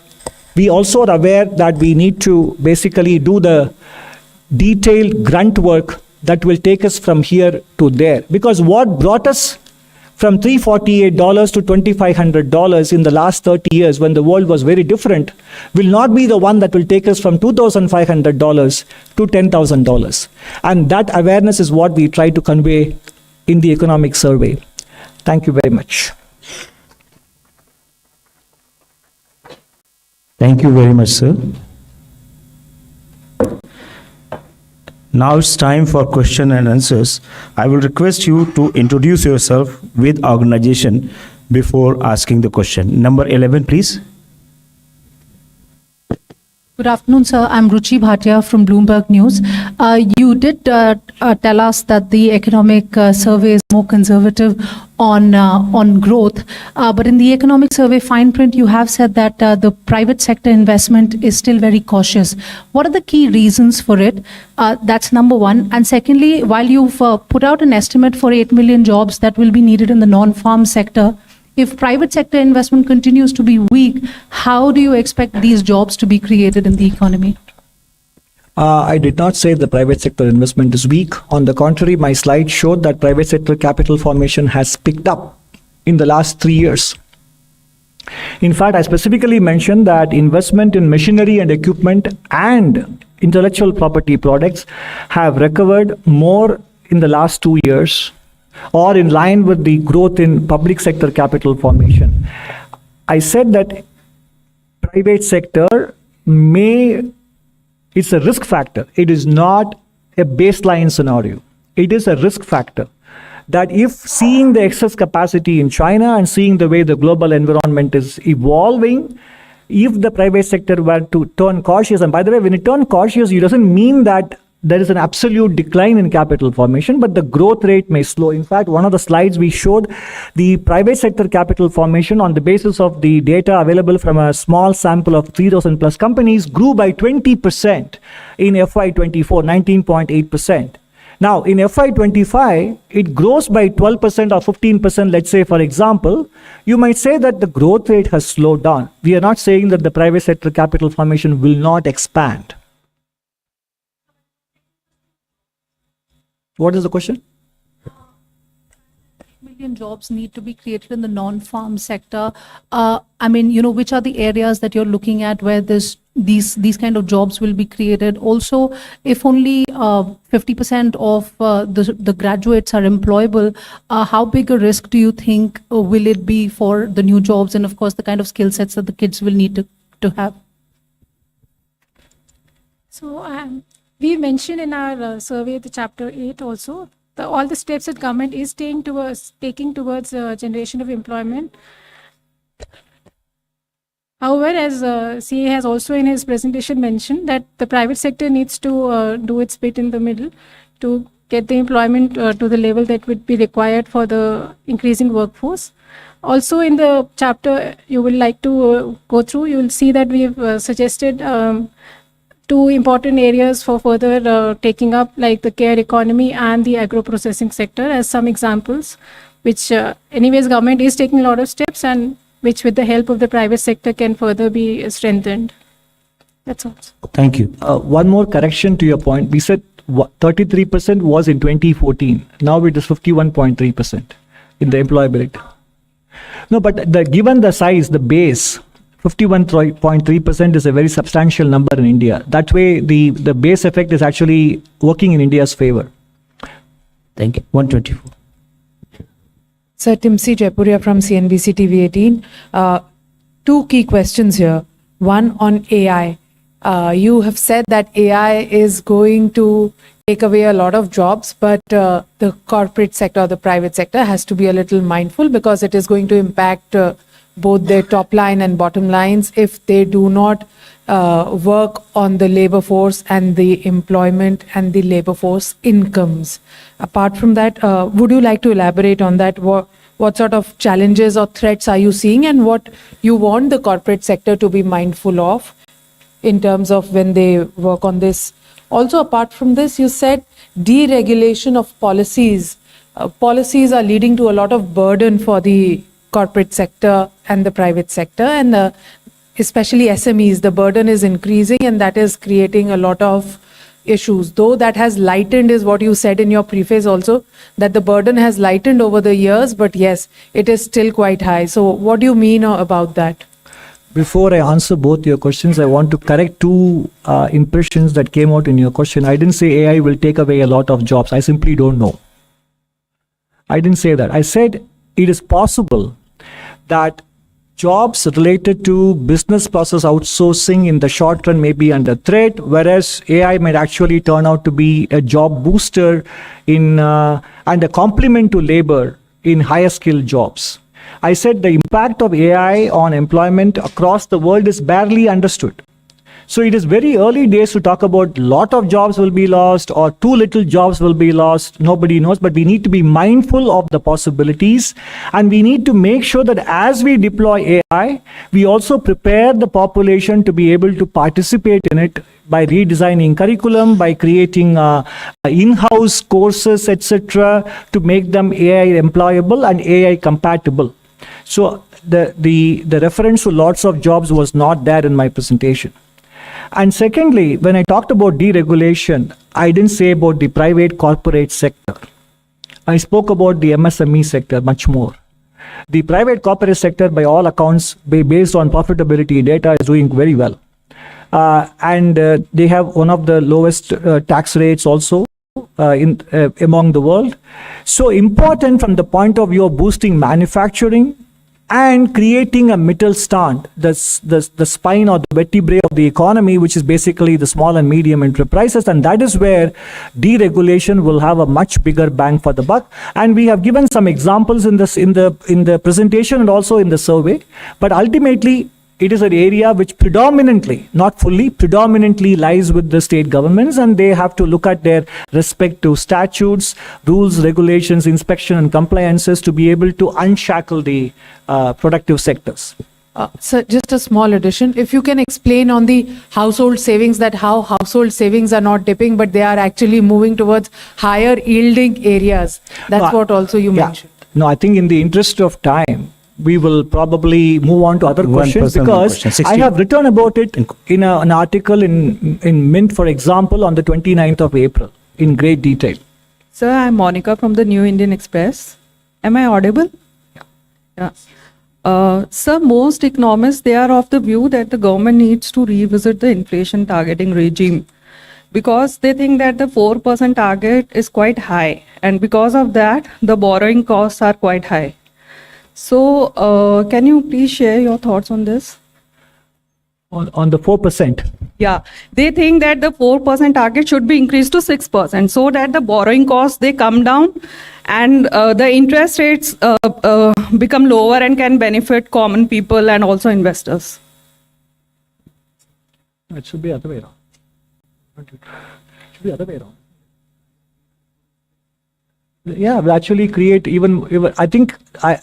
we also are aware that we need to basically do the detailed grunt work that will take us from here to there. Because what brought us from $348 to $2,500 in the last 30 years, when the world was very different, will not be the one that will take us from $2,500 to $10,000. And that awareness is what we try to convey in the economic survey. Thank you very much. Thank you very much, sir. Now it's time for question and answers. I will request you to introduce yourself with organization before asking the question. Number 11, please. Good afternoon, sir. I'm Ruchi Bhatia from Bloomberg News. You did tell us that the economic survey is more conservative on growth, but in the economic survey fine print, you have said that the private sector investment is still very cautious. What are the key reasons for it? That's number one. And secondly, while you've put out an estimate for 8 million jobs that will be needed in the non-farm sector, if private sector investment continues to be weak, how do you expect these jobs to be created in the economy? I did not say the private sector investment is weak. On the contrary, my slide showed that private sector capital formation has picked up in the last 3 years. In fact, I specifically mentioned that investment in machinery and equipment and intellectual property products have recovered more in the last 2 years, or in line with the growth in public sector capital formation. I said that private sector it's a risk factor. It is not a baseline scenario. It is a risk factor. That if seeing the excess capacity in China and seeing the way the global environment is evolving, if the private sector were to turn cautious, and by the way, when it turns cautious, it doesn't mean that there is an absolute decline in capital formation, but the growth rate may slow. In fact, one of the slides we showed, the private sector capital formation on the basis of the data available from a small sample of 3,000 plus companies grew by 20% in FY24, 19.8%. Now, in FY25, it grows by 12% or 15%, let's say, for example. You might say that the growth rate has slowed down. We are not saying that the private sector capital formation will not expand. What is the question? Million jobs need to be created in the non-farm sector. Which are the areas that you're looking at where these kind of jobs will be created? Also, if only 50% of the graduates are employable, how big a risk do you think will it be for the new jobs and, of course, the kind of skill sets that the kids will need to have? So, we mentioned in our survey, the chapter 8 also, all the steps that government is taking towards generation of employment. However, as CA has also in his presentation mentioned, that the private sector needs to do its bit in the middle to get the employment to the level that would be required for the increasing workforce. Also in the chapter you will like to go through, you will see that we have suggested 2 important areas for further taking up, like the care economy and the agro-processing sector as some examples, which anyways government is taking a lot of steps and which with the help of the private sector can further be strengthened. That's all. Thank you. One more correction to your point. We said 33% was in 2014. Now it is 51.3% in the employability. No, but given the size, the base, 51.3% is a very substantial number in India. That way, the base effect is actually working in India's favor. Thank you. 124. Sir, Timsi Jaipuria from CNBC TV 18. Two key questions here. One on AI. You have said that AI is going to take away a lot of jobs, but the corporate sector or the private sector has to be a little mindful because it is going to impact both their top line and bottom lines if they do not work on the labor force and the employment and the labor force incomes. Apart from that, would you like to elaborate on that? What sort of challenges or threats are you seeing and what you want the corporate sector to be mindful of in terms of when they work on this? Also, apart from this, you said deregulation of policies. Policies are leading to a lot of burden for the corporate sector and the private sector, and especially SMEs. The burden is increasing and that is creating a lot of issues. Though that has lightened, is what you said in your preface also, that the burden has lightened over the years, but yes, it is still quite high. So what do you mean about that? Before I answer both your questions, I want to correct two impressions that came out in your question. I didn't say AI will take away a lot of jobs. I simply don't know. I didn't say that. I said it is possible that jobs related to business process outsourcing in the short run may be under threat, whereas AI might actually turn out to be a job booster in and a complement to labor in higher skilled jobs. I said the impact of AI on employment across the world is barely understood. So it is very early days to talk about lot of jobs will be lost or too little jobs will be lost. Nobody knows, but we need to be mindful of the possibilities, and we need to make sure that as we deploy AI, we also prepare the population to be able to participate in it by redesigning curriculum, by creating in-house courses, etc., to make them AI employable and AI compatible. So the reference to lots of jobs was not there in my presentation. And secondly, when I talked about deregulation, I didn't say about the private corporate sector. I spoke about the MSME sector much more. The private corporate sector, by all accounts, based on profitability data, is doing very well. And they have one of the lowest tax rates also among the world. So important from the point of view of boosting manufacturing and creating a middle stand, the spine or the vertebrae of the economy, which is basically the small and medium enterprises, and that is where deregulation will have a much bigger bang for the buck. And we have given some examples in the presentation and also in the survey. But ultimately, it is an area which predominantly, not fully, predominantly lies with the state governments, and they have to look at their respective statutes, rules, regulations, inspection and compliances to be able to unshackle the productive sectors. So just a small addition. If you can explain on the household savings, that how household savings are not dipping, but they are actually moving towards higher yielding areas. That's what also you mentioned. No, I think in the interest of time, we will probably move on to other questions because I have written about it in an article in Mint, for example, on the 29th of April in great detail. Sir, I'm Monica from the New Indian Express. Am I audible? Yeah. Sir, most economists, they are of the view that the government needs to revisit the inflation targeting regime because they think that the 4% target is quite high, and because of that, the borrowing costs are quite high. So, can you please share your thoughts on this? On the 4%? Yeah, they think that the 4% target should be increased to 6% so that the borrowing costs, they come down and the interest rates become lower and can benefit common people and also investors. It should be the other way around. It should be the other way around. Yeah, we actually create even I think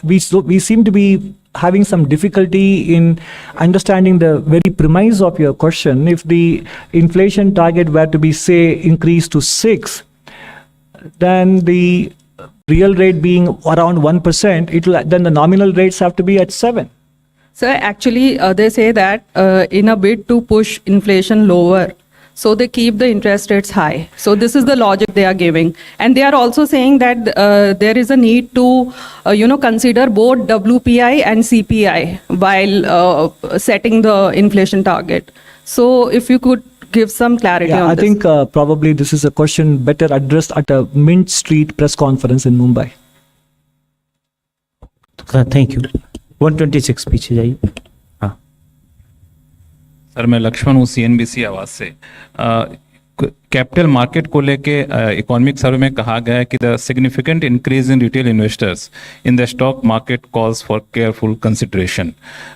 we seem to be having some difficulty in understanding the very premise of your question. If the inflation target were to be, say, increased to 6, then the real rate being around 1%, then the nominal rates have to be at 7. So actually, they say that in a bid to push inflation lower, So they keep the interest rates high. So this is the logic they are giving. And they are also saying that there is a need to, consider both WPI and CPI while setting the inflation target. So if you could give some clarity on I this. think probably this is a question better addressed at a Mint Street press conference in Mumbai. Thank you. 126 पीछे जाइए. हाँ. Sir मैं लक्ष्मण हूँ CNBC आवाज से. Capital market को लेके economic survey में कहा गया है कि the significant increase in retail investors in the stock market calls for careful consideration.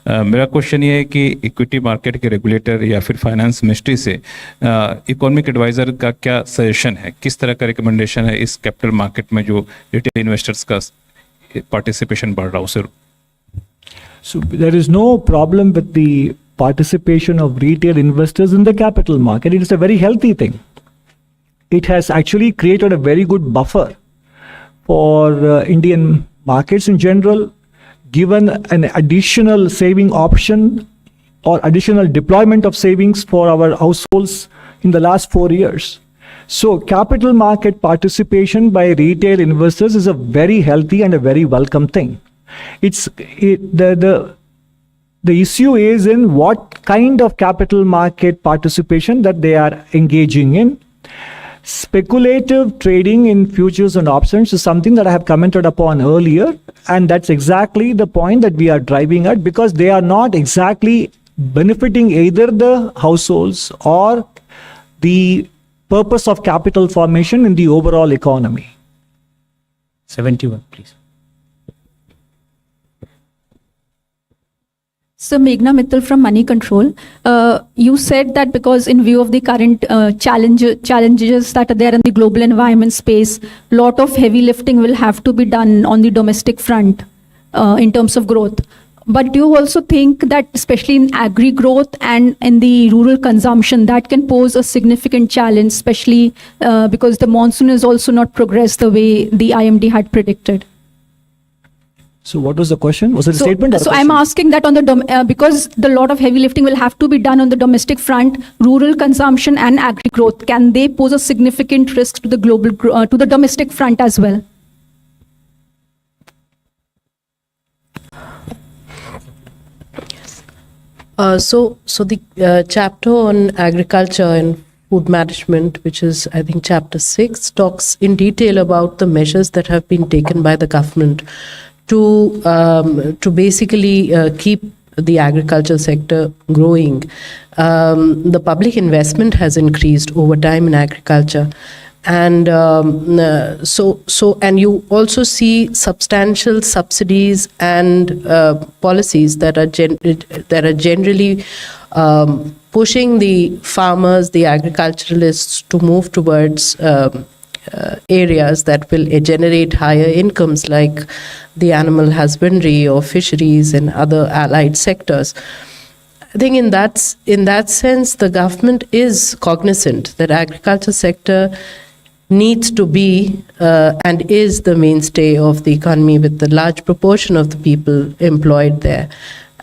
मेरा क्वेश्चन ये है कि इक्विटी मार्केट के रेगुलेटर या फिर फाइनेंस मिनिस्ट्री से इकोनॉमिक एडवाइजर का क्या सजेशन है, किस तरह का रिकमेंडेशन है इस कैपिटल मार्केट में जो रिटेल इन्वेस्टर्स का पार्टिसिपेशन बढ़ रहा है उसे? So there is no problem with the participation of retail investors in the capital market. It is a very healthy thing. It has actually created a very good buffer for Indian markets in general, given an additional saving option or additional deployment of savings for our households in the last 4 years. So capital market participation by retail investors is a very healthy and a very welcome thing. The issue is in what kind of capital market participation that they are engaging in. Speculative trading in futures and options is something that I have commented upon earlier, and that's exactly the point that we are driving at, because they are not exactly benefiting either the households or the purpose of capital formation in the overall economy. 71 please. So Meghna Mittal from Money Control. You said that because in view of the current challenges that are there in the global environment space, lot of heavy lifting will have to be done on the domestic front in terms of growth. But do you also think that especially in agri growth and in the rural consumption, that can pose a significant challenge, especially because the monsoon has also not progressed the way the IMD had predicted? So what was the question? Was it a statement? Or a So question? I'm asking that on the because the lot of heavy lifting will have to be done on the domestic front, rural consumption and agri growth. Can they pose a significant risk to the global to the domestic front as well? So the chapter on agriculture and food management, which is I think chapter 6, talks in detail about the measures that have been taken by the government to basically keep the agriculture sector growing. The public investment has increased over time in agriculture, and and you also see substantial subsidies and policies that are generally pushing the farmers, the agriculturalists, to move towards areas that will generate higher incomes, like the animal husbandry or fisheries and other allied sectors. I think in that sense, the government is cognizant that agriculture sector needs to be and is the mainstay of the economy, with the large proportion of the people employed there.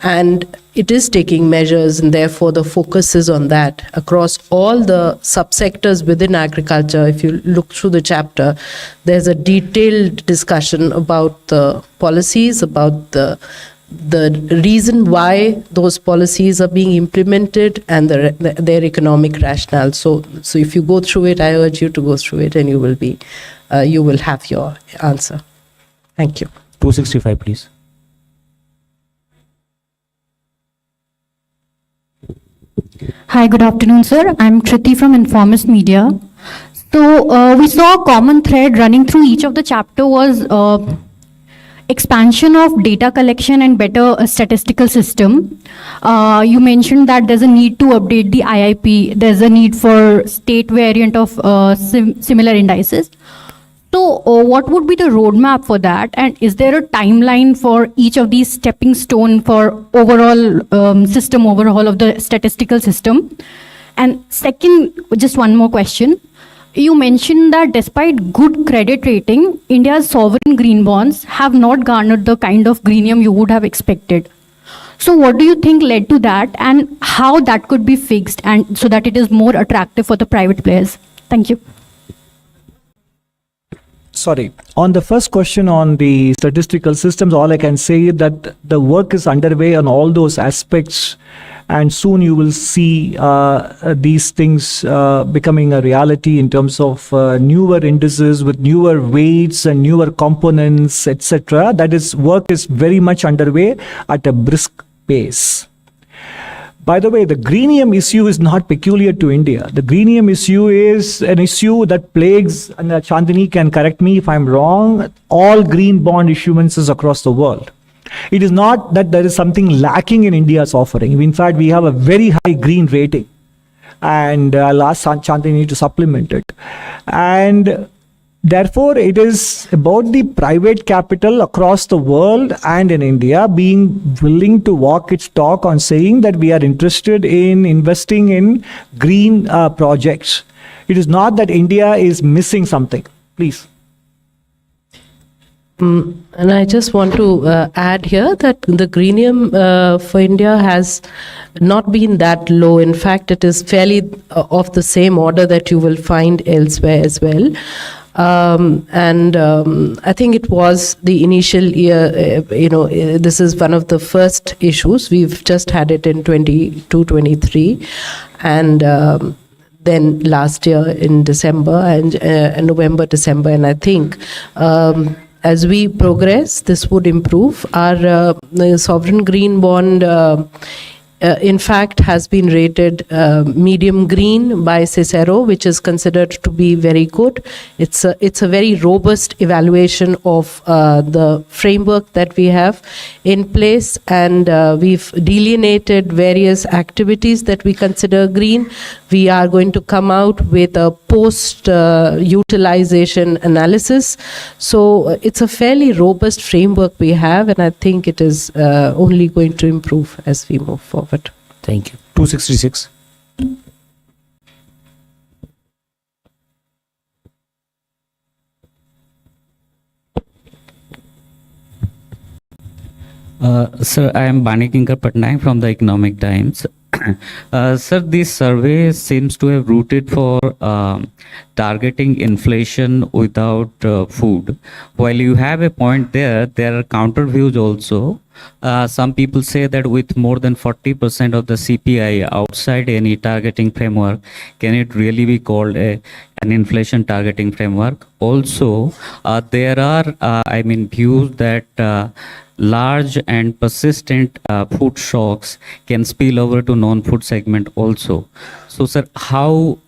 And it is taking measures, and therefore the focus is on that across all the subsectors within agriculture. If you look through the chapter, there's a detailed discussion about the policies, about the reason why those policies are being implemented, and their economic rationale. So if you go through it, I urge you to go through it, and you will have your answer. Thank you. 265 please. Hi, good afternoon, sir. I'm Kriti from Informist Media. So we saw a common thread running through each of the chapter was expansion of data collection and better statistical system. You mentioned that there's a need to update the IIP. There's a need for state variant of similar indices. So what would be the roadmap for that? And is there a timeline for each of these stepping stone for overall system overhaul of the statistical system? And second, just one more question. You mentioned that despite good credit rating, India's sovereign green bonds have not garnered the kind of greenium you would have expected. So what do you think led to that, and how that could be fixed, and so that it is more attractive for the private players? Thank you. Sorry. On the first question on the statistical systems, all I can say is that the work is underway on all those aspects, and soon you will see these things becoming a reality in terms of newer indices with newer weights and newer components, etc. That is, work is very much underway at a brisk pace. By the way, the greenium issue is not peculiar to India. The greenium issue is an issue that plagues, and Chandini can correct me if I'm wrong, all green bond issuances across the world. It is not that there is something lacking in India's offering. In fact, we have a very high green rating. And I'll ask Chandini to supplement it. And therefore, it is about the private capital across the world and in India being willing to walk its talk on saying that we are interested in investing in green projects. It is not that India is missing something. Please. And I just want to add here that the greenium for India has not been that low. In fact, it is fairly of the same order that you will find elsewhere as well. I think it was the initial year, this is one of the first issues. We've just had it in 22-23, and then last year in December and November, December, and I think as we progress, this would improve. Our sovereign green bond, in fact, has been rated medium green by Cicero, which is considered to be very good. It's a very robust evaluation of the framework that we have in place, and we've delineated various activities that we consider green. We are going to come out with a post-utilization analysis. So it's a fairly robust framework we have, and I think it is only going to improve as we move forward. Thank you. 266. Sir, I am Banikinkar Patnaik from the Economic Times. Sir, this survey seems to have rooted for targeting inflation without food. While you have a point there are counter views also. Some people say that with more than 40% of the CPI outside any targeting framework, can it really be called an inflation targeting framework? Also, there are, views that large and persistent food shocks can spill over to non-food segment also. So, sir, how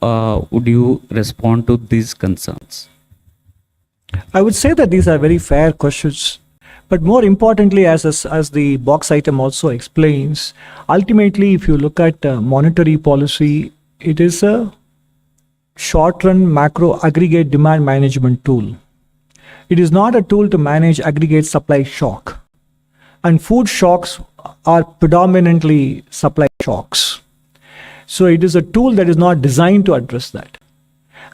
would you respond to these concerns? I would say that these are very fair questions. But more importantly, as the box item also explains, ultimately, if you look at monetary policy, it is a short-run macro aggregate demand management tool. It is not a tool to manage aggregate supply shock. And food shocks are predominantly supply shocks. So it is a tool that is not designed to address that.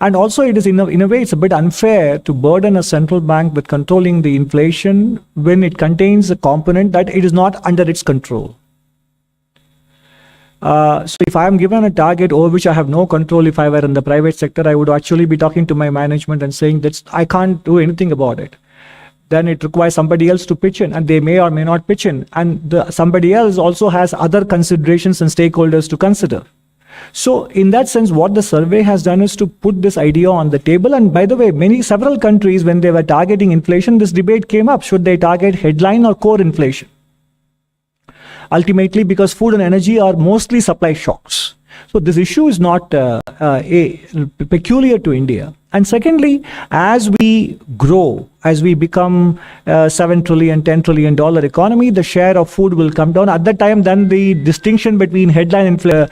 And also it is in a way, it's a bit unfair to burden a central bank with controlling the inflation when it contains a component that it is not under its control. So if I am given a target over which I have no control, if I were in the private sector, I would actually be talking to my management and saying that I can't do anything about it. Then it requires somebody else to pitch in, and they may or may not pitch in. And somebody else also has other considerations and stakeholders to consider. So in that sense, what the survey has done is to put this idea on the table. And by the way, several countries, when they were targeting inflation, this debate came up. Should they target headline or core inflation? Ultimately, because food and energy are mostly supply shocks. So this issue is not peculiar to India. And secondly, as we grow, as we become $7 trillion, $10 trillion economy, the share of food will come down. At that time, then the distinction between headline inflation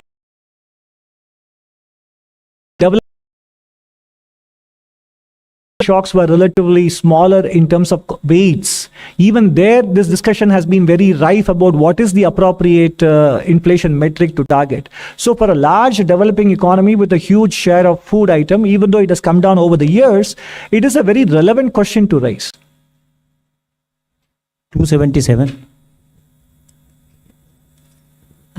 shocks were relatively smaller in terms of weights. Even there, this discussion has been very rife about what is the appropriate inflation metric to target. So for a large developing economy with a huge share of food item, even though it has come down over the years, it is a very relevant question to raise. 277.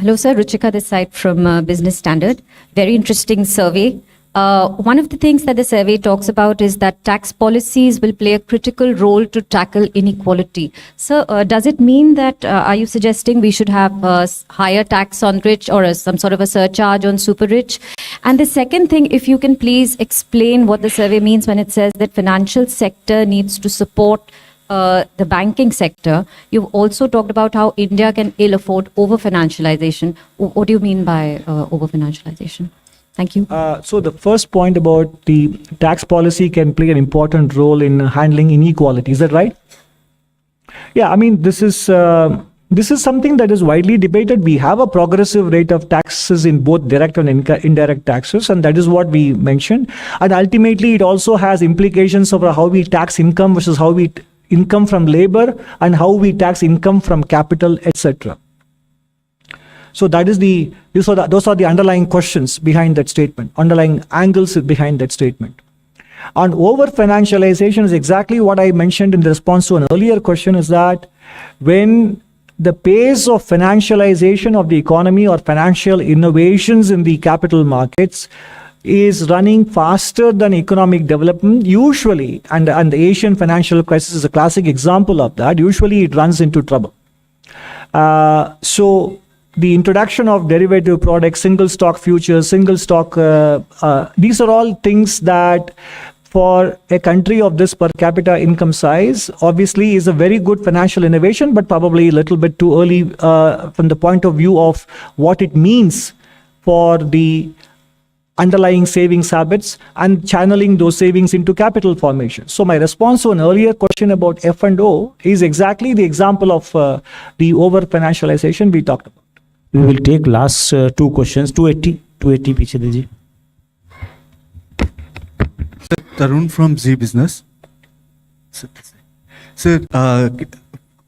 Hello, sir. Ruchika this side from Business Standard. Very interesting survey. One of the things that the survey talks about is that tax policies will play a critical role to tackle inequality. So, does it mean that, are you suggesting we should have higher tax on rich or some sort of a surcharge on super rich? And the second thing, if you can please explain what the survey means when it says that financial sector needs to support the banking sector. You've also talked about how India can ill afford over-financialization. What do you mean by over-financialization? Thank you. So the first point about the tax policy can play an important role in handling inequality. Is that right? Yeah, I mean, this is something that is widely debated. We have a progressive rate of taxes in both direct and indirect taxes, and that is what we mentioned. And ultimately, it also has implications over how we tax income versus how we income from labor and how we tax income from capital, etc. So that is those are the underlying questions behind that statement, underlying angles behind that statement. On over-financialization is exactly what I mentioned in response to an earlier question, is that when the pace of financialization of the economy or financial innovations in the capital markets is running faster than economic development, usually, and the Asian financial crisis is a classic example of that, usually it runs into trouble. So the introduction of derivative products, single stock futures, single stock, these are all things that for a country of this per capita income size, obviously is a very good financial innovation, but probably a little bit too early from the point of view of what it means for the underlying savings habits and channeling those savings into capital formation. So my response to an earlier question about F&O is exactly the example of the over-financialization we talked about. We will take last two questions. 280 पीछे दीजिए. Sir, Tarun from Z Business. Sir,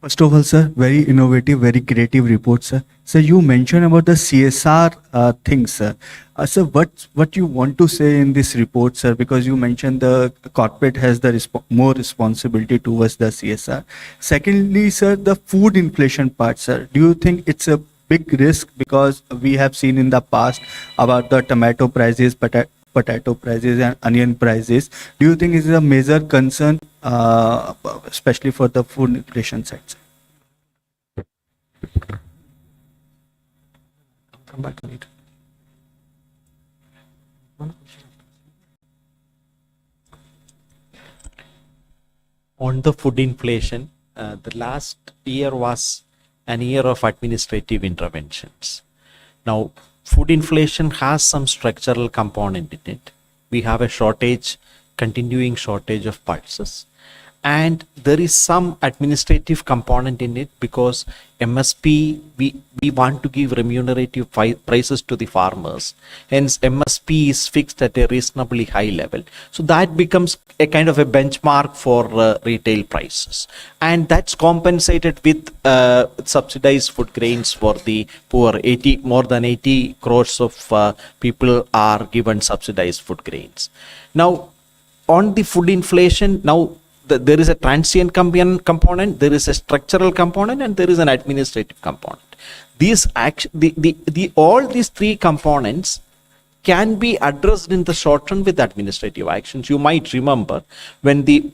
first of all, sir, very innovative, very creative report, sir. Sir, you mentioned about the CSR things, sir. Sir, what you want to say in this report, sir? Because you mentioned the corporate has the more responsibility towards the CSR. Secondly, sir, the food inflation part, sir. Do you think it's a big risk, because we have seen in the past about the tomato prices, potato prices and onion prices? Do you think it is a major concern, especially for the food inflation side? Come back later. On the food inflation, the last year was an year of administrative interventions. Now, food inflation has some structural component in it. We have a shortage, continuing shortage of pulses. And there is some administrative component in it, because MSP, we want to give remunerative prices to the farmers. Hence, MSP is fixed at a reasonably high level. So that becomes a kind of a benchmark for retail prices. And that's compensated with subsidized food grains for the poor. More than 80 crores of people are given subsidized food grains. Now, on the food inflation, there is a transient component, there is a structural component, and there is an administrative component. All these three components can be addressed in the short run with administrative actions. You might remember when the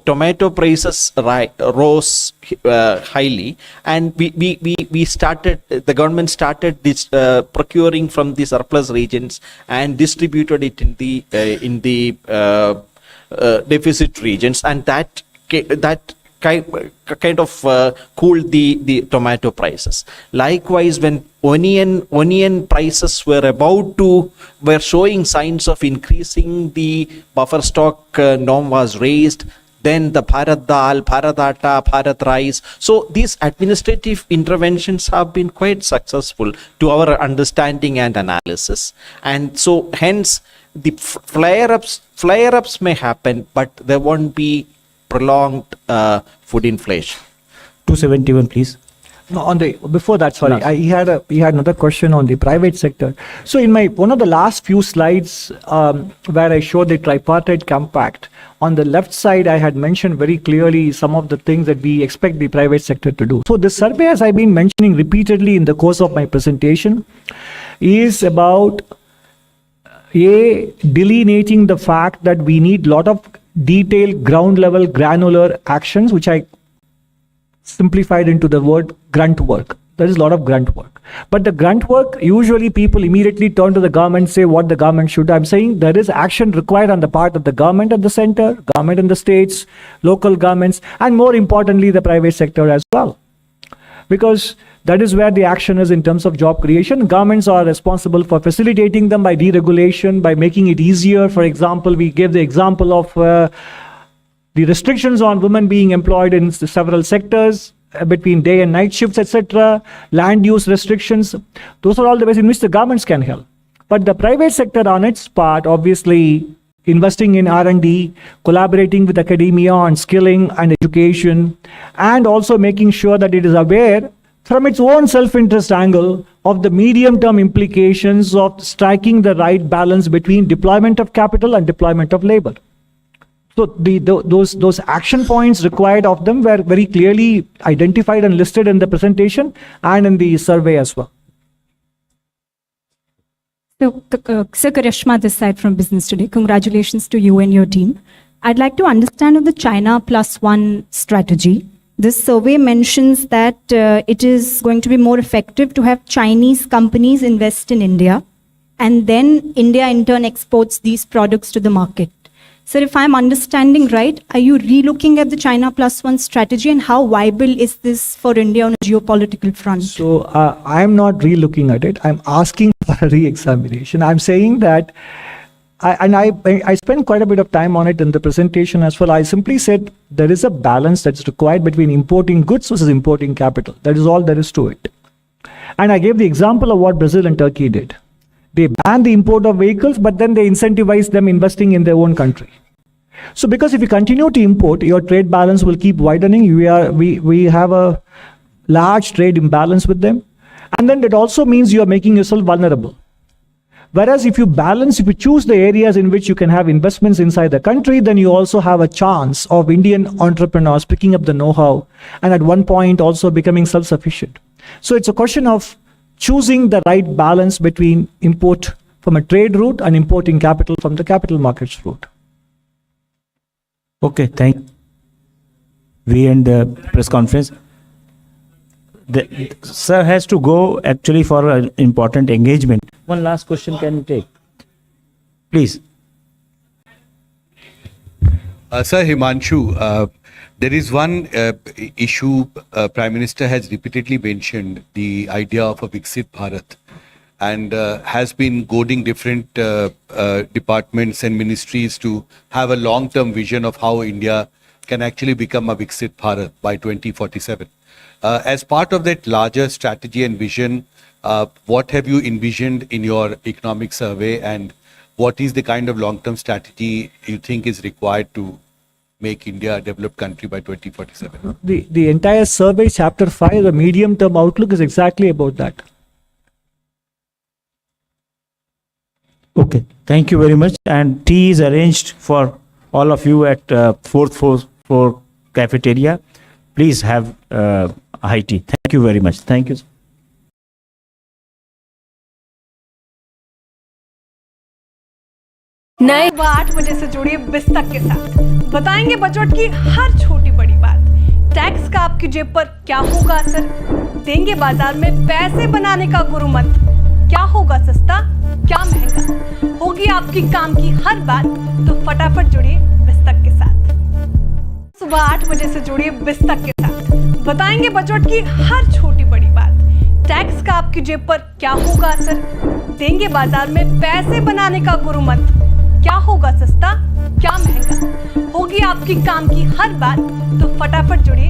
tomato prices rose highly, and the government started this procuring from the surplus regions and distributed it in the deficit regions, and that kind of cooled the tomato prices. Likewise, when onion prices were showing signs of increasing, the buffer stock norm was raised. Then the Bharat Dal, Bharat Atta, Bharat Rice. So these administrative interventions have been quite successful to our understanding and analysis. And so hence the flare-ups may happen, but there won't be prolonged food inflation. 271, please. No, on the before that, sorry, Last. he had another question on the private sector. So in my one of the last few slides where I showed the tripartite compact, on the left side I had mentioned very clearly some of the things that we expect the private sector to do. So this survey, as I've been mentioning repeatedly in the course of my presentation, is about delineating the fact that we need a lot of detailed ground level granular actions, which I simplified into the word grunt work. There is a lot of grunt work. But the grunt work, usually people immediately turn to the government, say what the government should do. I'm saying there is action required on the part of the government at the center, government in the states, local governments, and more importantly, the private sector as well. Because that is where the action is in terms of job creation. Governments are responsible for facilitating them by deregulation, by making it easier. For example, we gave the example of the restrictions on women being employed in several sectors between day and night shifts, etc., land use restrictions. Those are all the ways in which the governments can help. But the private sector on its part, obviously, investing in R&D, collaborating with academia on skilling and education, and also making sure that it is aware from its own self-interest angle of the medium-term implications of striking the right balance between deployment of capital and deployment of labor. So those action points required of them were very clearly identified and listed in the presentation and in the survey as well. So, Sir Karishma this side from Business.The. Congratulations to you and your team. I'd like to understand of the China +1 strategy. This survey mentions that it is going to be more effective to have Chinese companies invest in India, and then India in turn exports these products to the market. Sir, if I'm understanding right, are you relooking at the China +1 strategy, and how viable is this for India on a geopolitical front? So I'm not re-looking at it. I'm asking for a re-examination. I'm saying that, I spent quite a bit of time on it in the presentation as well. I simply said there is a balance that's required between importing goods versus importing capital. That is all there is to it. And I gave the example of what Brazil and Turkey did. They banned the import of vehicles, but then they incentivized them investing in their own country. So because if you continue to import, your trade balance will keep widening. We have a large trade imbalance with them. And then that also means you are making yourself vulnerable. Whereas if you choose the areas in which you can have investments inside the country, then you also have a chance of Indian entrepreneurs picking up the know-how and at one point also becoming self-sufficient. So it's a question of choosing the right balance between import from a trade route and importing capital from the capital markets route. Okay, thank you. We end the press conference. The sir has to go actually for an important engagement. One last question can you take? Please. Sir Himanshu, there is one issue Prime Minister has repeatedly mentioned, the idea of a BIZ Bharat, and has been goading different departments and ministries to have a long-term vision of how India can actually become a BIZ Bharat by 2047. As part of that larger strategy and vision, what have you envisioned in your economic survey, and what is the kind of long-term strategy you think is required to make India a developed country by 2047? The entire survey, chapter 5, the medium-term outlook, is exactly about that. Okay, thank you very much. And tea is arranged for all of you at 4th floor cafeteria. Please have high tea. Thank you very much. Thank you. नए 8 बजे से जुड़िए बिस्तक के साथ, बताएंगे budget की हर छोटी बड़ी बात। टैक्स का आपकी जेब पर क्या होगा असर, देंगे बाजार में पैसे बनाने का गुरु मंत्र, क्या होगा सस्ता क्या महंगा, होगी आपकी काम की हर बात। तो फटाफट जुड़िए बिस्तक के साथ। सुबह 8 बजे से जुड़िए बिस्तक के साथ, बताएंगे बजट की हर छोटी बड़ी बात। टैक्स का आपकी जेब पर क्या होगा असर, देंगे बाजार में पैसे बनाने का गुरु मंत्र, क्या होगा सस्ता क्या महंगा, होगी आपकी काम की हर बात। तो फटाफट जुड़िए